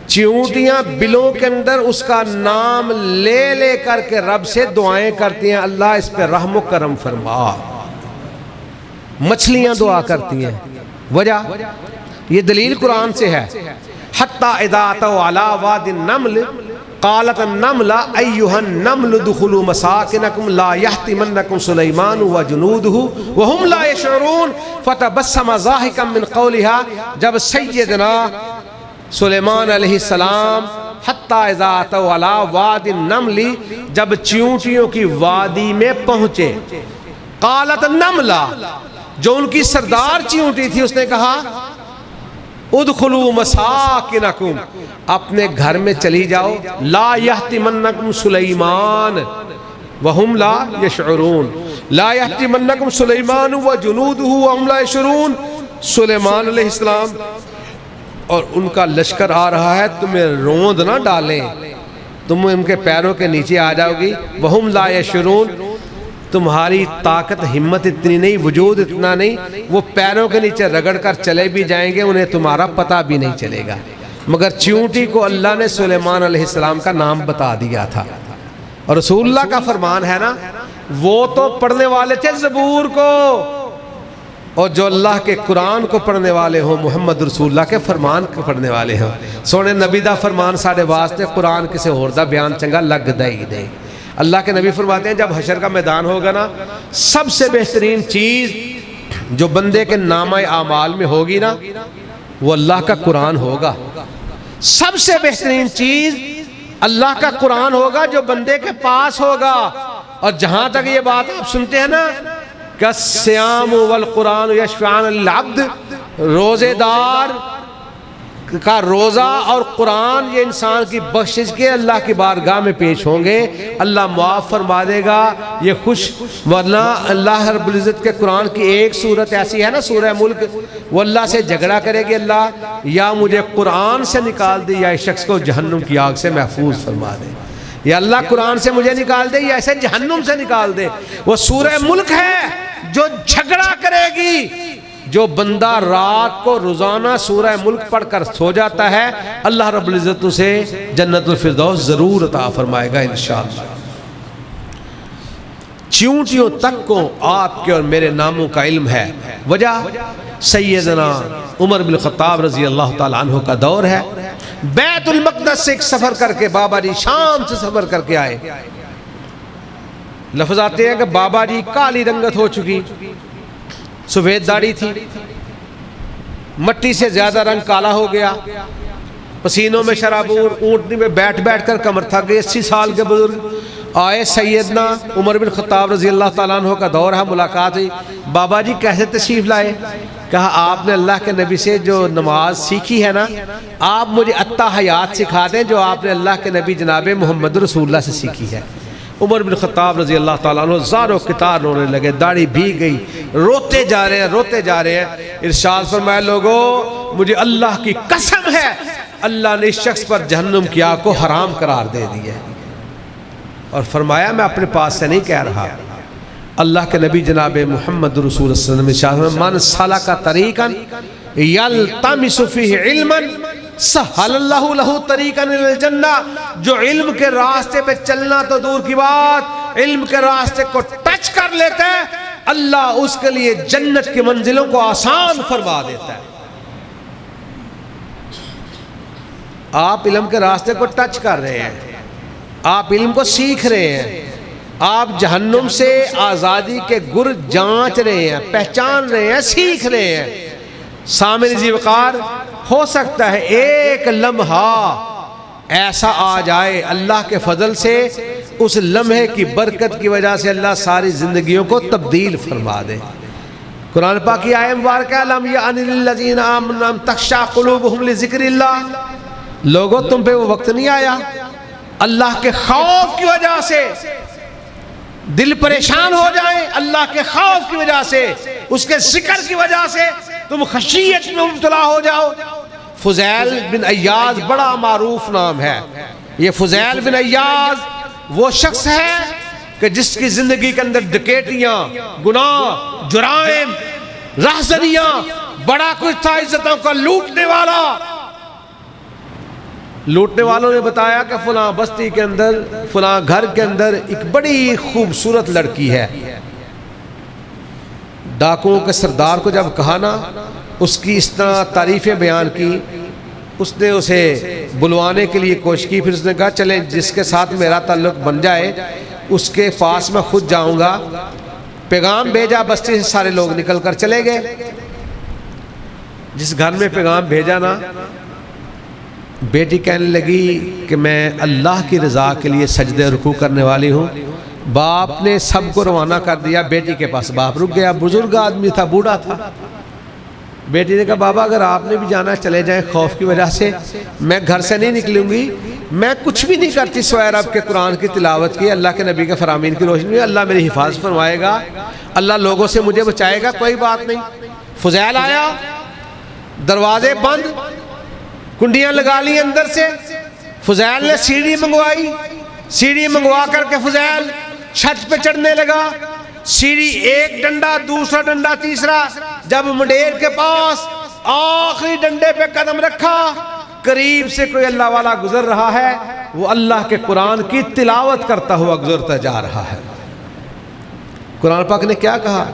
چیونٹیاں بلوں کے اندر اس کا نام لے لے کر کے رب سے دعائیں کرتی ہیں, اللہ اس پہ رحم و کرم فرما. مچھلیاں دعا کرتی ہیں, وجہ یہ دلیل قرآن سے ہے. حتی اذا اتوا علی واد النمل قالت النمل ایھا النمل ادخلوا مساکنکم لا یحطمنکم سلیمان وجنودہ وهم لا یشعرون فتبسم ضاحکا من قولها. جب سیدنا سلیمان علیہ السلام حتی اذا اتوا علی واد النمل, جب چیونٹیوں کی وادی میں پہنچے, قالت النمل, جو ان کی سردار چیونٹی تھی, اس نے کہا ادخلوا مساکنکم, اپنے گھر میں چلی جاؤ, لا یحطمنکم سلیمان وهم لا یشعرون, لا یحطمنکم سلیمان وجنودہ وهم لا یشعرون. سلیمان علیہ السلام اور ان کا لشکر آ رہا ہے، تمہیں روند نہ ڈالیں، تم ان کے پیروں کے نیچے آ جاؤ گی۔ وہم لا یشعرون، تمہاری طاقت ہمت اتنی نہیں، وجود اتنا نہیں، وہ پیروں کے نیچے رگڑ کر چلے بھی جائیں گے، انہیں تمہارا پتہ بھی نہیں چلے گا۔ مگر چیونٹی کو اللہ نے سلیمان علیہ السلام کا نام بتا دیا تھا، اور رسول اللہ کا فرمان ہے نا، وہ تو پڑھنے والے تھے زبور کو، اور جو اللہ کے قرآن کو پڑھنے والے ہوں، محمد رسول اللہ کے فرمان کو پڑھنے والے ہوں۔ سونے نبی دا فرمان ساڑھے واسطے، قرآن کسے اور دا بیان چنگا لگ دے ہی دے۔ اللہ کے نبی فرماتے ہیں جب حشر کا میدان ہوگا نا، سب سے بہترین چیز جو بندے کے نامہ اعمال میں ہوگی نا، وہ اللہ کا قرآن ہوگا۔ سب سے بہترین چیز اللہ کا قرآن ہوگا جو بندے کے پاس ہوگا۔ اور جہاں تک یہ بات آپ سنتے ہیں نا کہ الصیام والقرآن یشفعان للعبد، روزے دار کا روزہ اور قرآن یہ انسان کی بخشش کے اللہ کی بارگاہ میں پیش ہوں گے، اللہ معاف فرما دے گا، یہ خوش۔ ورنہ اللہ رب العزت کے قرآن کی ایک صورت ایسی ہے نا، سورہ ملک، وہ اللہ سے جھگڑا کرے گی، اللہ یا مجھے قرآن سے نکال دے یا اس شخص کو جہنم کی آگ سے محفوظ فرما دے، یا اللہ قرآن سے مجھے نکال دے یا ایسے جہنم سے نکال دے۔ وہ سورہ ملک ہے جو جھگڑا کرے گی۔ جو بندہ رات کو روزانہ سورہ ملک پڑھ کر سو جاتا ہے، اللہ رب العزت اسے جنت الفردوس ضرور عطا فرمائے گا انشاءاللہ۔ چیونٹیوں تک کو آپ کے اور میرے ناموں کا علم ہے۔ وجہ سیدنا عمر بن خطاب رضی اللہ تعالیٰ عنہ کا دور ہے، بیت المقدس سے ایک سفر کر کے بابا جی شام سے سفر کر کے آئے۔ لفظ آتے ہیں کہ بابا جی کالی رنگت ہو چکی، سفید داڑھی تھی، مٹی سے زیادہ رنگ کالا ہو گیا، پسینوں میں شرابور، اونٹنی میں بیٹھ بیٹھ کر کمر تھک گئی۔ 80 سال کے بزرگ آئے، سیدنا عمر بن خطاب رضی اللہ تعالیٰ عنہ کا دور ہے، ملاقات ہوئی۔ بابا جی کیسے تشریف لائے؟ کہا آپ نے اللہ کے نبی سے جو نماز سیکھی ہے نا، آپ مجھے التحیات سکھا دیں جو آپ نے اللہ کے نبی جناب محمد رسول اللہ سے سیکھی ہے۔ عمر بن خطاب رضی اللہ تعالیٰ عنہ زارو کتار رونے لگے، داڑھی بھیگ گئی، روتے جا رہے ہیں روتے جا رہے ہیں۔ ارشاد فرمایا لوگو مجھے اللہ کی قسم ہے اللہ نے اس شخص پر جہنم کی آگ کو حرام قرار دے دیا ہے۔ اور فرمایا میں اپنے پاس سے نہیں کہہ رہا، اللہ کے نبی جناب محمد رسول اللہ صلی اللہ علیہ وسلم من سلک طریقا یلتمس فیہ علما سہل اللہ لہ طریقا الی الجنہ، جو علم کے راستے پہ چلنا تو دور کی بات، علم کے راستے کو ٹچ کر لیتا ہے، اللہ اس کے لیے جنت کی منزلوں کو آسان فرما دیتا ہے۔ آپ علم کے راستے کو ٹچ کر رہے ہیں، آپ علم کو سیکھ رہے ہیں، آپ جہنم سے آزادی کے گر جانچ رہے ہیں، پہچان رہے ہیں، سیکھ رہے ہیں۔ سامعین ذی وقار، ہو سکتا ہے ایک لمحہ ایسا آ جائے اللہ کے فضل سے، اس لمحے کی برکت کی وجہ سے اللہ ساری زندگیوں کو تبدیل فرما دے۔ قرآن پاک کی آیت مبارکہ لم یعن للذین آمنوا ان تخشع قلوبہم لذکر اللہ، لوگوں تم پہ وہ وقت نہیں آیا اللہ کے خوف کی وجہ سے دل پریشان ہو جائیں، اللہ کے خوف کی وجہ سے، اس کے ذکر کی وجہ سے تم خشیت میں مبتلا ہو جاؤ۔ فضیل بن عیاض بڑا معروف نام ہے۔ یہ فضیل بن عیاض وہ شخص ہے کہ جس کی زندگی کے اندر ڈکیٹیاں، گناہ، جرائم، رہزنیاں، بڑا کچھ تھا، عزتوں کا لوٹنے والا۔ لوٹنے والوں نے بتایا کہ فلاں بستی کے اندر، فلاں گھر کے اندر ایک بڑی خوبصورت لڑکی ہے۔ ڈاکوؤں کے سردار کو جب کہا نا، اس کی اس طرح تعریفیں بیان کی، اس نے اسے بلوانے کے لیے کوشش کی، پھر اس نے کہا چلیں جس کے ساتھ میرا تعلق بن جائے اس کے پاس میں خود جاؤں گا۔ پیغام بھیجا، بستی سے سارے لوگ نکل کر چلے گئے۔ جس گھر میں پیغام بھیجا نا، بیٹی کہنے لگی کہ میں اللہ کی رضا کے لیے سجدے رکوع کرنے والی ہوں۔ باپ نے سب کو روانہ کر دیا، بیٹی کے پاس باپ رک گیا، بزرگ آدمی تھا، بوڑھا تھا۔ بیٹی نے کہا بابا اگر آپ نے بھی جانا چلے جائیں، خوف کی وجہ سے میں گھر سے نہیں نکلوں گی، میں کچھ بھی نہیں کرتی سوائے رب کے قرآن کی تلاوت کی، اللہ کے نبی کے فرامین کی روشنی میں، اللہ میری حفاظت فرمائے گا، اللہ لوگوں سے مجھے بچائے گا، کوئی بات نہیں۔ فضیل آیا، دروازے بند، کنڈیاں لگا لی اندر سے. فضیل نے سیڑھی منگوائی, سیڑھی منگوا کر کے فضیل چھت پہ چڑھنے لگا. سیڑھی ایک ڈنڈا, دوسرا ڈنڈا, تیسرا. جب منڈیر کے پاس آخری ڈنڈے پہ قدم رکھا, قریب سے کوئی اللہ والا گزر رہا ہے, وہ اللہ کے قرآن کی تلاوت کرتا ہوا گزرتا جا رہا ہے. قرآن پاک نے کیا کہا؟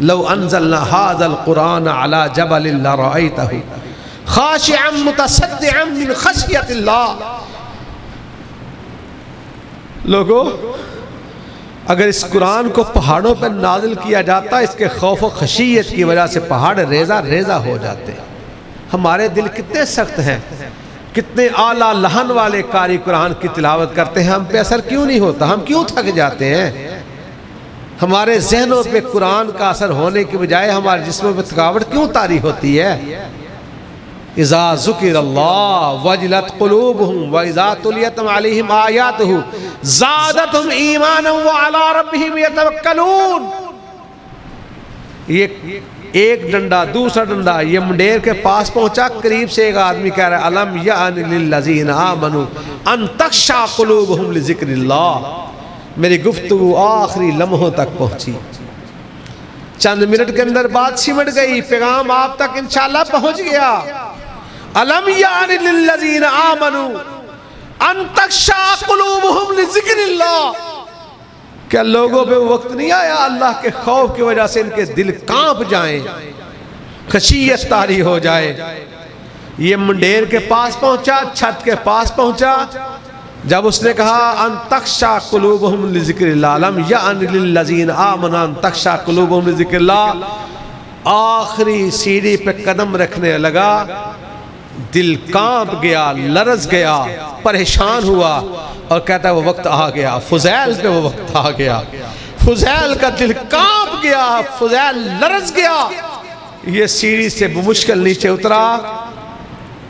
لو انزلنا هذا القرآن على جبل لرأيته خاشعا متصدعا من خشیت اللہ. لوگو اگر اس قرآن کو پہاڑوں پر نازل کیا جاتا, اس کے خوف و خشیت کی وجہ سے پہاڑ ریزہ ریزہ ہو جاتے. ہمارے دل کتنے سخت ہیں, کتنے اعلیٰ لہن والے قاری قرآن کی تلاوت کرتے ہیں, ہم پہ اثر کیوں نہیں ہوتا؟ ہم کیوں تھک جاتے ہیں؟ ہمارے ذہنوں پہ قرآن کا اثر ہونے کی بجائے ہمارے جسموں پہ تھکاوٹ کیوں طاری ہوتی ہے؟ اذا ذکر اللہ وجلت قلوبہم واذا تلیت علیہم آیاتہ زادتہم ایمانا وعلی ربہم یتوکلون. یہ ایک ڈنڈا, دوسرا ڈنڈا, یہ منڈیر کے پاس پہنچا. قریب سے ایک آدمی کہہ رہا ہے الم یعن للذین آمنوا ان تخشع قلوبہم لذکر اللہ. میری گفتگو آخری لمحوں تک پہنچی, چند منٹ کے اندر بات سمٹ گئی, پیغام آپ تک انشاءاللہ پہنچ گیا. الم یعن للذین آمنوا ان تخشع قلوبہم لذکر اللہ. کیا لوگوں پہ وقت نہیں آیا اللہ کے خوف کی وجہ سے ان کے دل کانپ جائیں, خشیت طاری ہو جائے؟ یہ منڈیر کے پاس پہنچا, چھت کے پاس پہنچا. جب اس نے کہا ان تخشع قلوبہم لذکر اللہ, لم یعن للذین آمنوا ان تخشع قلوبہم لذکر اللہ, آخری سیڑھی پہ قدم رکھنے لگا, دل کانپ گیا, لرز گیا, پریشان ہوا اور کہتا ہے وہ وقت آ گیا. فضیل پہ وہ وقت آ گیا, فضیل کا دل کانپ گیا, فضیل لرز گیا. یہ سیڑھی سے بمشکل نیچے اترا,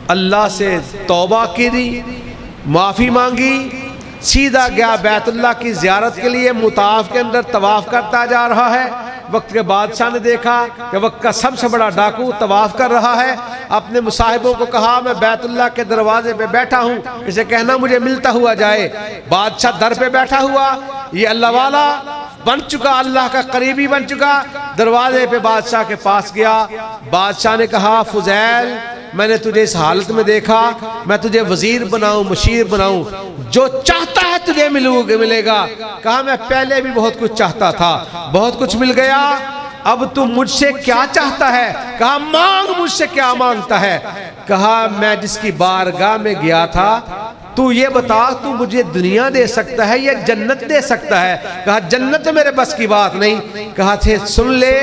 اللہ سے توبہ کی, معافی مانگی, سیدھا گیا بیت اللہ کی زیارت کے لیے. مطاف کے اندر طواف کرتا جا رہا ہے. وقت کے بادشاہ نے دیکھا کہ وقت کا سب سے بڑا ڈاکو طواف کر رہا ہے. اپنے مصاحبوں کو کہا میں بیت اللہ کے دروازے پہ بیٹھا ہوں, اسے کہنا مجھے ملتا ہوا جائے. بادشاہ در پہ بیٹھا ہوا, یہ اللہ والا بن چکا, اللہ کا قریبی بن چکا. دروازے پہ بادشاہ کے پاس گیا. بادشاہ نے کہا فضیل میں نے تجھے اس حالت میں دیکھا, میں تجھے وزیر بناؤں, مشیر بناؤں, جو چاہتا ہے تجھے ملے گا. کہا میں پہلے بھی بہت کچھ چاہتا تھا, بہت کچھ مل گیا, اب تو مجھ سے کیا چاہتا ہے؟ کہا مانگ, مجھ سے کیا مانگتا ہے؟ کہا میں جس کی بارگاہ میں گیا تھا, تو یہ بتا تو مجھے دنیا دے سکتا ہے یا جنت دے سکتا ہے؟ کہا جنت میرے بس کی بات نہیں. کہا تھے سن لے,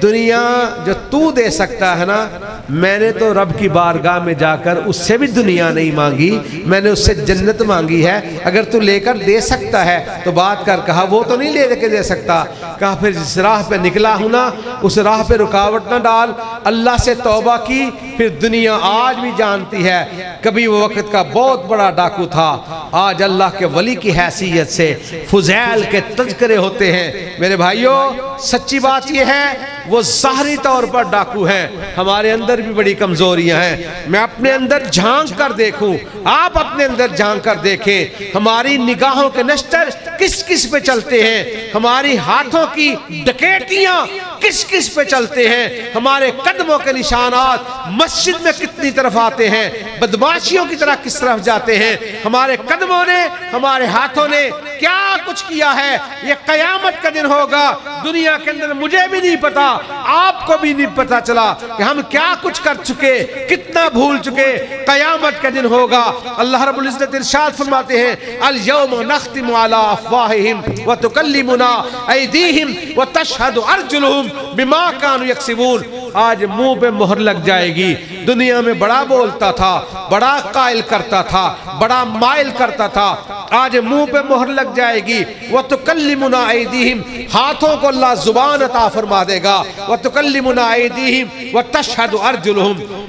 دنیا جو تو دے سکتا ہے نا, میں نے تو رب کی بارگاہ میں جا کر اس سے بھی دنیا نہیں مانگی, میں نے اس سے جنت مانگی ہے. اگر تو لے کر دے سکتا ہے تو بات کر. کہا وہ تو نہیں لے کے دے سکتا. کہا پھر جس راہ پہ نکلا ہوں نا, اس راہ پہ رکاوٹ نہ ڈال. اللہ سے توبہ کی. پھر دنیا آج بھی جانتی ہے کبھی وہ وقت کا بہت بڑا ڈاکو تھا, آج اللہ کے ولی کی حیثیت سے فضیل کے تذکرے ہوتے ہیں. میرے بھائیوں سچی بات یہ ہے وہ ظاہری طور پر ڈاکو ہیں, ہمارے اندر بھی بڑی کمزوریاں ہیں. میں اپنے اندر جھانک کر دیکھوں, آپ اپنے اندر جھانک کر دیکھیں, ہماری نگاہوں کے نشتر کس کس پہ چلتے ہیں, ہماری ہاتھوں کی ڈکیتیاں کس کس پہ چلتے ہیں, ہمارے قدموں کے نشانات مسجد میں کتنی طرف آتے ہیں, بدماشیوں کی طرح کس طرف جاتے ہیں. ہمارے قدموں نے, ہمارے ہاتھوں نے کیا کچھ کیا ہے. یہ قیامت کا دن ہوگا, دنیا کے اندر مجھے بھی نہیں پتا, آپ کو بھی نہیں پتا چلا کہ ہم کیا کچھ کر چکے, کتنا بھول چکے. قیامت کا دن ہوگا. اللہ رب العزت ارشاد فرماتے ہیں الیوم نختم علی افواہہم وتکلمنا ایدیہم وتشہد ارجلہم بما کانوا یکسبون. آج منہ پہ مہر لگ جائے گی. دنیا میں بڑا بولتا تھا, بڑا قائل کرتا تھا, بڑا مائل کرتا تھا, آج منہ پہ مہر لگ جائے گی. وتکلمنا ایدیہم, ہاتھوں کو اللہ زبان عطا فرما دے گا. وتکلمنا ایدیہم وتشہد ارجلہم,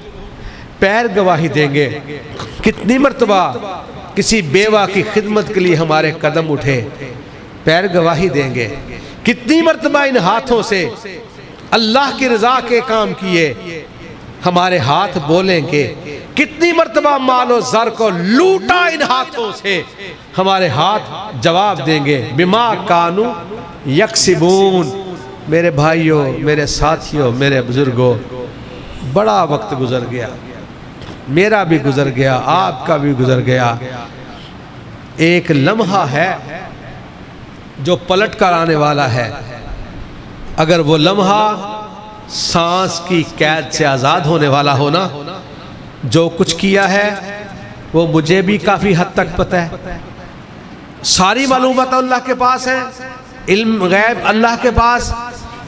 پیر گواہی دیں گے. کتنی مرتبہ کسی بیوہ کی خدمت کے لیے ہمارے قدم اٹھے, پیر گواہی دیں گے. کتنی مرتبہ ان ہاتھوں سے اللہ کی رضا کے کام کیے. ہمارے ہاتھ بولیں گے. کتنی مرتبہ مال و زر کو لوٹا ان ہاتھوں سے, ہمارے ہاتھ جواب دیں گے بما کانوا یکسبون. میرے بھائیوں, میرے ساتھیوں, میرے بزرگوں, بڑا وقت گزر گیا, میرا بھی گزر گیا, آپ کا بھی گزر گیا. ایک لمحہ ہے جو پلٹ کر آنے والا ہے. اگر وہ لمحہ سانس کی قید سے آزاد ہونے والا ہونا, جو کچھ کیا ہے وہ مجھے بھی کافی حد تک پتہ ہے. ساری معلومات اللہ کے پاس ہیں, علم غیب اللہ کے پاس,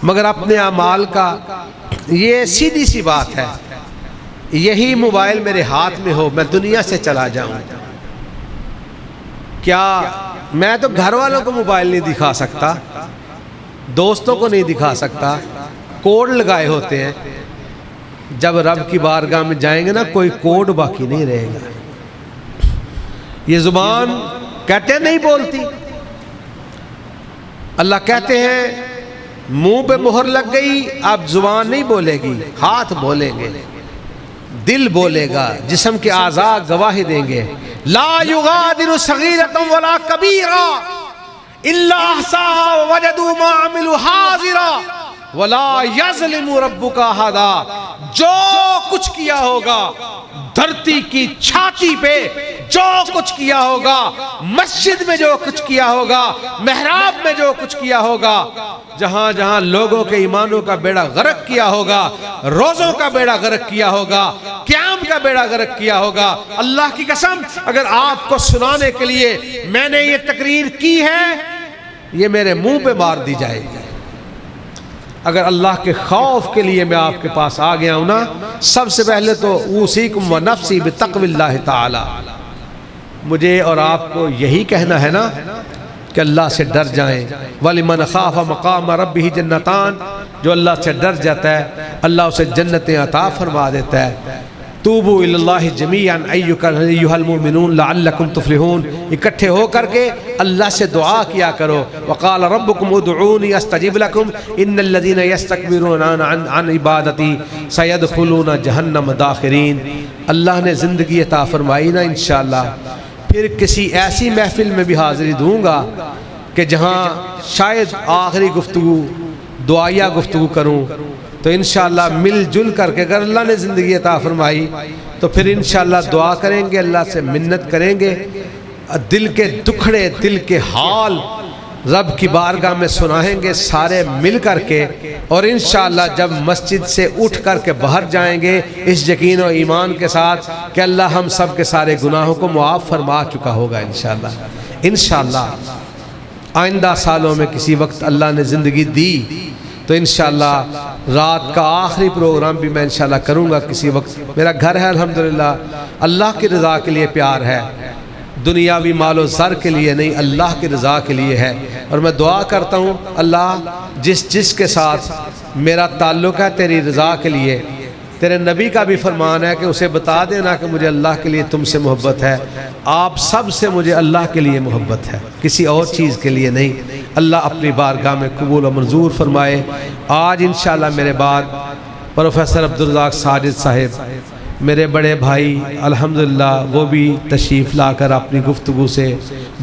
مگر اپنے اعمال کا یہ سیدھی سی بات ہے. یہی موبائل میرے ہاتھ میں ہو, میں دنیا سے چلا جاؤں, کیا میں تو گھر والوں کو موبائل نہیں دکھا سکتا, دوستوں کو نہیں دکھا سکتا, کوڈ لگائے ہوتے ہیں. جب رب کی بارگاہ میں جائیں گے نا, کوئی کوڈ باقی نہیں رہے گا. یہ زبان کہتے ہیں نہیں بولتی, اللہ کہتے ہیں منہ پہ مہر لگ گئی, اب زبان نہیں بولے گی, ہاتھ بولیں گے, دل بولے گا, جسم کے اعضاء گواہی دیں گے. لا یغادر صغیرۃ ولا کبیرہ الا احصاها ووجدوا ما عملوا حاضرا ولا یظلم ربک احدا. جو کچھ کیا ہوگا دھرتی کی چھاتی پہ, جو کچھ کیا ہوگا مسجد میں, جو کچھ کیا ہوگا محراب میں, جو کچھ کیا ہوگا, جہاں جہاں لوگوں کے ایمانوں کا بیڑا غرق کیا ہوگا, روزوں کا بیڑا غرق کیا ہوگا, قیام کا بیڑا غرق کیا ہوگا, اللہ کی قسم اگر آپ کو سنانے کے لیے میں نے یہ تقریر کی ہے, یہ میرے منہ پہ مار دی جائے گی. اگر اللہ کے خوف کے لیے میں آپ کے پاس آ گیا ہوں نا, سب سے پہلے تو اوصیکم و نفسی بتقوی اللہ تعالی, مجھے اور آپ کو یہی کہنا ہے نا کہ اللہ سے ڈر جائیں. وَلِمَنْ خَافَ مَقَامَ رَبِّهِ جَنَّتَانِ, جو اللہ سے ڈر جاتا ہے اللہ اسے جنتیں عطا فرما دیتا ہے. توبوا الی اللہ جمیعا ایھا المؤمنون لعلکم تفلحون, اکٹھے ہو کر کے اللہ سے دعا کیا کرو. وقال ربکم ادعونی استجب لکم ان الذین یستکبرون عن عبادتی سیدخلون جہنم داخرین. اللہ نے زندگی عطا فرمائی نا انشاءاللہ, پھر کسی ایسی محفل میں بھی حاضری دوں گا کہ جہاں شاید آخری گفتگو دعائیہ گفتگو کروں, تو انشاءاللہ مل جل کر کے اگر اللہ نے زندگی عطا فرمائی تو پھر انشاءاللہ دعا کریں گے, اللہ سے منت کریں گے, دل کے دکھڑے, دل کے حال رب کی بارگاہ میں سنائیں گے سارے مل کر کے. اور انشاءاللہ جب مسجد سے اٹھ کر کے باہر جائیں گے اس یقین و ایمان کے ساتھ کہ اللہ ہم سب کے سارے گناہوں کو معاف فرما چکا ہوگا انشاءاللہ. انشاءاللہ آئندہ سالوں میں کسی وقت اللہ نے زندگی دی تو انشاءاللہ رات کا آخری پروگرام بھی میں انشاءاللہ کروں گا کسی وقت. میرا گھر ہے الحمدللہ, اللہ کی رضا کے لیے پیار ہے, دنیاوی مال و زر کے لیے نہیں, اللہ کی رضا کے لیے ہے. اور میں دعا کرتا ہوں اللہ جس کے ساتھ میرا تعلق ہے تیری رضا کے لیے, تیرے نبی کا بھی فرمان ہے کہ اسے بتا دینا کہ مجھے اللہ کے لیے تم سے محبت ہے. آپ سب سے مجھے اللہ کے لیے محبت ہے, کسی اور چیز کے لیے نہیں. اللہ اپنی بارگاہ میں قبول و منظور فرمائے. آج انشاءاللہ میرے بعد پروفیسر عبدالرزاق ساجد صاحب میرے بڑے بھائی الحمدللہ وہ بھی تشریف لا کر اپنی گفتگو سے,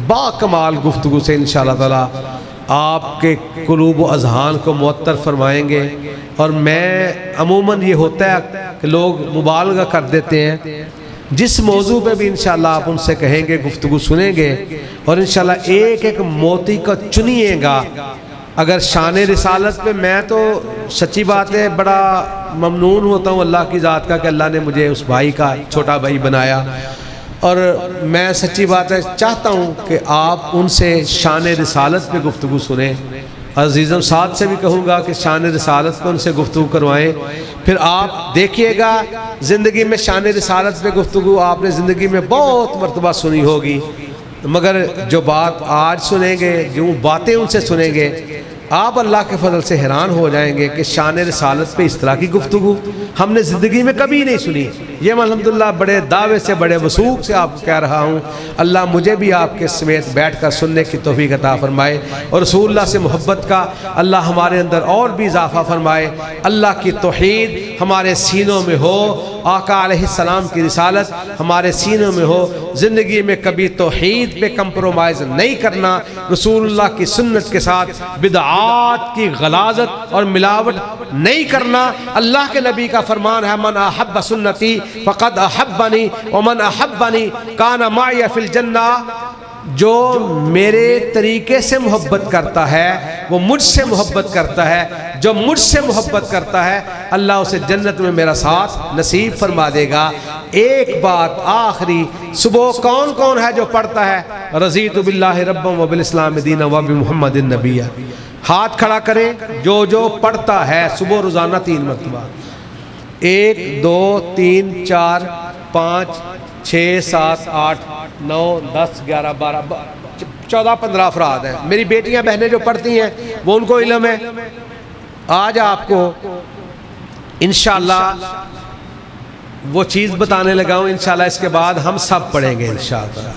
با کمال گفتگو سے انشاءاللہ تعالی آپ کے قلوب و اذہان کو معطر فرمائیں گے. اور میں عموماً یہ ہوتا ہے کہ لوگ مبالغہ کر دیتے ہیں, جس موضوع پہ بھی انشاءاللہ آپ ان سے کہیں گے گفتگو سنیں گے, اور انشاءاللہ ایک ایک موتی کو چنیے گا. اگر شان رسالت پہ میں تو سچی بات ہے بڑا ممنون ہوتا ہوں اللہ کی ذات کا کہ اللہ نے مجھے اس بھائی کا چھوٹا بھائی بنایا, اور میں سچی بات ہے چاہتا ہوں کہ آپ ان سے شان رسالت پہ گفتگو سنیں. عزیزم ساتھ سے بھی کہوں گا کہ شان رسالت پہ ان سے گفتگو کروائیں. پھر آپ دیکھیے گا زندگی میں شان رسالت پہ گفتگو آپ نے زندگی میں بہت مرتبہ سنی ہوگی, مگر جو بات آج سنیں گے, جو باتیں ان سے سنیں گے, آپ اللہ کے فضل سے حیران ہو جائیں گے کہ شان رسالت پہ اس طرح کی گفتگو ہم نے زندگی میں کبھی نہیں سنی. یہ میں الحمدللہ بڑے دعوے سے بڑے وثوق سے آپ کو کہہ رہا ہوں. اللہ مجھے بھی آپ کے سمیت بیٹھ کر سننے کی توفیق عطا فرمائے اور رسول اللہ سے محبت کا اللہ ہمارے اندر اور بھی اضافہ فرمائے. اللہ کی توحید ہمارے سینوں میں ہو, آقا علیہ السلام کی رسالت ہمارے سینوں میں ہو. زندگی میں کبھی توحید پہ کمپرومائز نہیں کرنا, رسول اللہ کی سنت کے ساتھ بدعات کی غلاظت اور ملاوٹ نہیں کرنا. اللہ کے نبی کا فرمان ہے من احب سنتی فقد احبنی ومن احبنی کان معی فی الجنہ. جو میرے طریقے سے محبت کرتا ہے وہ مجھ سے محبت کرتا ہے, جو مجھ سے محبت کرتا ہے اللہ اسے جنت میں میرا ساتھ نصیب فرما دے گا. ایک بات آخری, صبح کون کون ہے جو پڑھتا ہے رضیت باللہ ربا وبالاسلام دینا وبمحمد نبیہ؟ ہاتھ کھڑا کریں جو پڑھتا ہے صبح روزانہ 3 مرتبہ. 1 2 3 4 5 6 7 8 9 10 11 12 14 15 افراد ہیں. میری بیٹیاں بہنیں جو پڑھتی ہیں وہ ان کو علم ہے. آج آپ کو انشاءاللہ وہ چیز بتانے لگا ہوں. انشاءاللہ اس کے بعد ہم سب پڑھیں گے انشاءاللہ.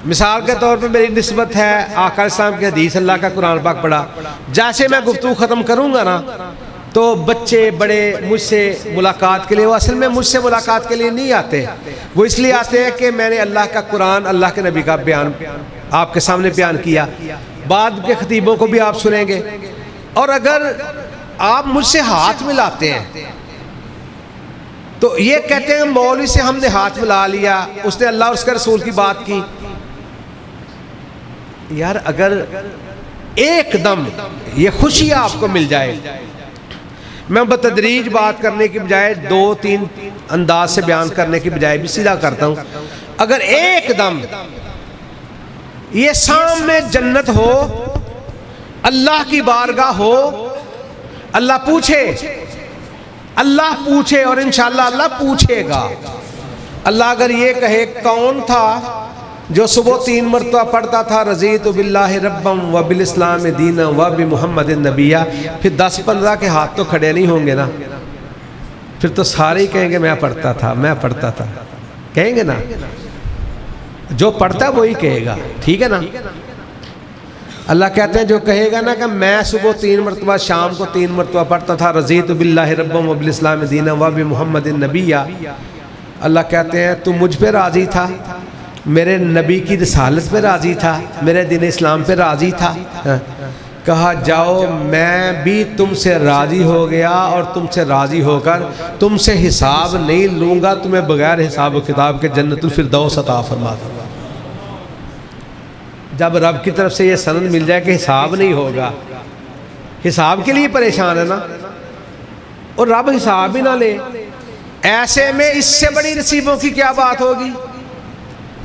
مثال کے طور پر میری نسبت ہے آقا السلام کی حدیث, اللہ کا قرآن پاک پڑھا. جیسے میں گفتگو ختم کروں گا نا تو بچے بڑے مجھ سے ملاقات کے لیے, وہ اصل میں مجھ سے ملاقات کے لیے نہیں آتے, وہ اس لیے آتے ہیں کہ میں نے اللہ کا قرآن اللہ کے نبی کا بیان آپ کے سامنے بیان کیا. بعد کے خطیبوں کو بھی آپ سنیں گے. اور اگر آپ مجھ سے ہاتھ ملاتے ہیں تو یہ کہتے ہیں مولوی سے ہم نے ہاتھ ملا لیا, اس نے اللہ اور اس کے رسول کی بات کی. یار اگر ایک دم یہ خوشی آپ کو مل جائے, میں بتدریج بات کرنے کی بجائے 2-3 انداز سے بیان کرنے کی بجائے بھی سیدھا کرتا ہوں, اگر ایک دم یہ سامنے جنت ہو, اللہ کی بارگاہ ہو, اللہ پوچھے اور انشاءاللہ اللہ پوچھے گا. اللہ اگر یہ کہے کون تھا جو صبح 3 مرتبہ پڑھتا تھا رضیت باللہ ربا وبالاسلام دینا وبمحمد نبیہ, پھر 10-15 کے ہاتھ تو کھڑے نہیں ہوں گے نا, پھر تو سارے ہی کہیں گے میں پڑھتا تھا کہیں گے نا. جو پڑھتا وہی کہے گا, ٹھیک ہے نا. اللہ کہتے ہیں جو کہے گا نا کہ میں صبح 3 مرتبہ شام کو 3 مرتبہ پڑھتا تھا رضیت باللہ ربا وبالاسلام دینا وبمحمد نبیہ, اللہ کہتے ہیں تو مجھ پہ راضی تھا, میرے نبی کی رسالت پہ راضی تھا, میرے دین اسلام پہ راضی تھا. کہا جاؤ میں بھی تم سے راضی ہو گیا اور تم سے راضی ہو کر تم سے حساب نہیں لوں گا, تمہیں بغیر حساب و کتاب کے جنت الفردوس عطا فرما دوں گا. جب رب کی طرف سے یہ سند مل جائے کہ حساب نہیں ہوگا, حساب کے لیے پریشان ہے نا, اور رب حساب ہی نہ لے, ایسے میں اس سے بڑی نصیبوں کی کیا بات ہوگی.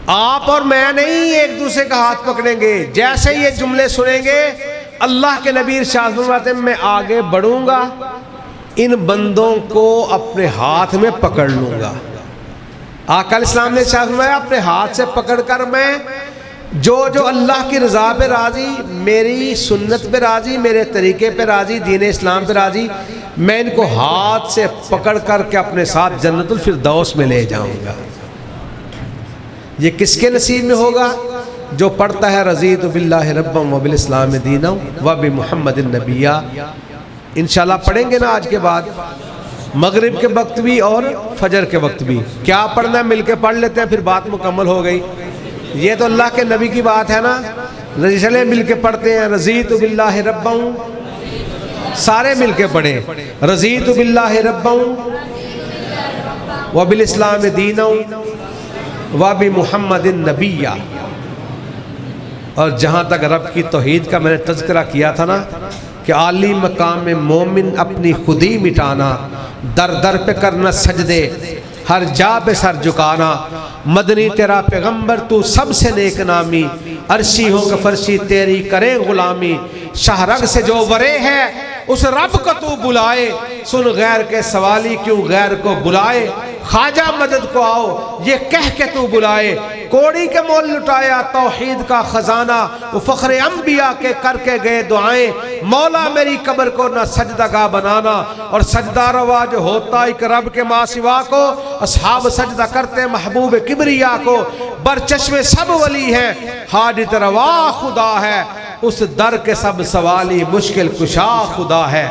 آپ اور میں نہیں ایک دوسرے کا ہاتھ پکڑیں گے. جیسے یہ جملے سنیں گے اللہ کے نبی ارشاد فرماتے ہیں میں آگے بڑھوں گا, ان بندوں کو اپنے ہاتھ میں پکڑ لوں گا. آقا علیہ السلام نے ارشاد فرمایا اپنے ہاتھ سے پکڑ کر میں جو اللہ کی رضا پہ راضی, میری سنت پہ راضی, میرے طریقے پہ راضی, دین اسلام پہ راضی, میں ان کو ہاتھ سے پکڑ کر کے اپنے ساتھ جنت الفردوس میں لے جاؤں گا. یہ کس کے نصیب میں ہوگا؟ جو پڑھتا ہے رضیت باللہ ربا وبالاسلام دینا وبمحمد نبیہ. انشاءاللہ پڑھیں گے نا آج کے بعد, مغرب کے وقت بھی اور فجر کے وقت بھی. کیا پڑھنا ہے مل کے پڑھ لیتے ہیں, پھر بات مکمل ہو گئی. یہ تو اللہ کے نبی کی بات ہے نا, چلے مل کے پڑھتے ہیں رضیت باللہ ربا, سارے مل کے پڑھیں رضیت باللہ ربا وبالاسلام دینا وبمحمد نبیہ. اور جہاں تک رب کی توحید کا میں نے تذکرہ کیا تھا نا کہ عالی مقام میں مومن اپنی خودی مٹانا, در در پہ کرنا سجدے, ہر جا پہ سر جھکانا, مدنی تیرا پیغمبر تو سب سے نیک نامی, عرشی ہو کہ فرشی تیری کرے غلامی, شاہ رگ سے جو ورے ہے اس رب کو تو بلائے, سن غیر کے سوالی کیوں غیر کو بلائے، خواجہ مدد کو آؤ یہ کہہ کے تو بلائے، کوڑی کے مول لٹایا توحید کا خزانہ، وہ فخر انبیاء کے کر کے گئے دعائیں، مولا میری قبر کو نہ سجدہ گاہ بنانا، اور سجدہ روا جو ہوتا ایک رب کے ماں سوا کو، اصحاب سجدہ کرتے محبوب کبریا کو، برچشم سب ولی ہیں حاجت روا خدا ہے، اس در کے سب سوالی مشکل کشا خدا ہے۔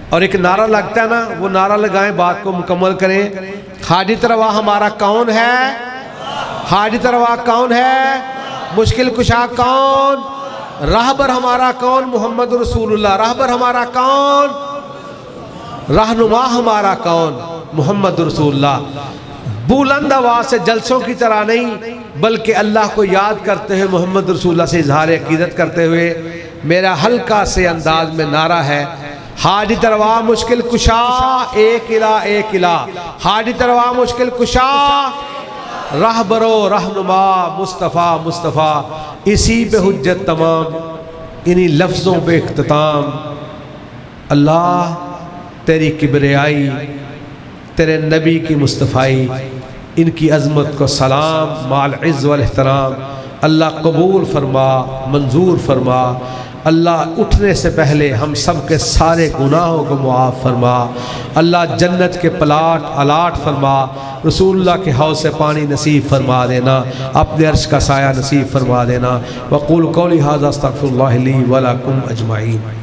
اور ایک نعرہ لگتا ہے نا، وہ نعرہ لگائیں، بات کو مکمل کریں۔ حاجت روا ہمارا کون ہے؟ حاجت روا کون ہے؟ مشکل کشا کون؟ راہبر ہمارا کون؟ محمد رسول اللہ۔ راہبر ہمارا کون؟ رہنما ہمارا کون؟ محمد رسول اللہ۔ بلند آواز سے جلسوں کی طرح نہیں، بلکہ اللہ کو یاد کرتے ہوئے، محمد رسول اللہ سے اظہار عقیدت کرتے ہوئے میرا ہلکا سے انداز میں نعرہ ہے، حاجت روا مشکل کشا ایک الہ ایک الہ، حاجت روا مشکل کشا رہبر و رہنما مصطفیٰ مصطفیٰ، اسی پہ حجت تمام، انہی لفظوں پہ اختتام۔ اللہ تیری کبریائی، تیرے نبی کی مصطفیٰ، ان کی عظمت کو سلام مع العز والاحترام۔ اللہ قبول فرما، منظور فرما۔ اللہ اٹھنے سے پہلے ہم سب کے سارے گناہوں کو معاف فرما۔ اللہ جنت کے پلاٹ الاٹ فرما، رسول اللہ کے حوض سے پانی نصیب فرما دینا، اپنے عرش کا سایہ نصیب فرما دینا۔ وقول قولی ھذا استغفر اللہ لی ولکم اجمعین۔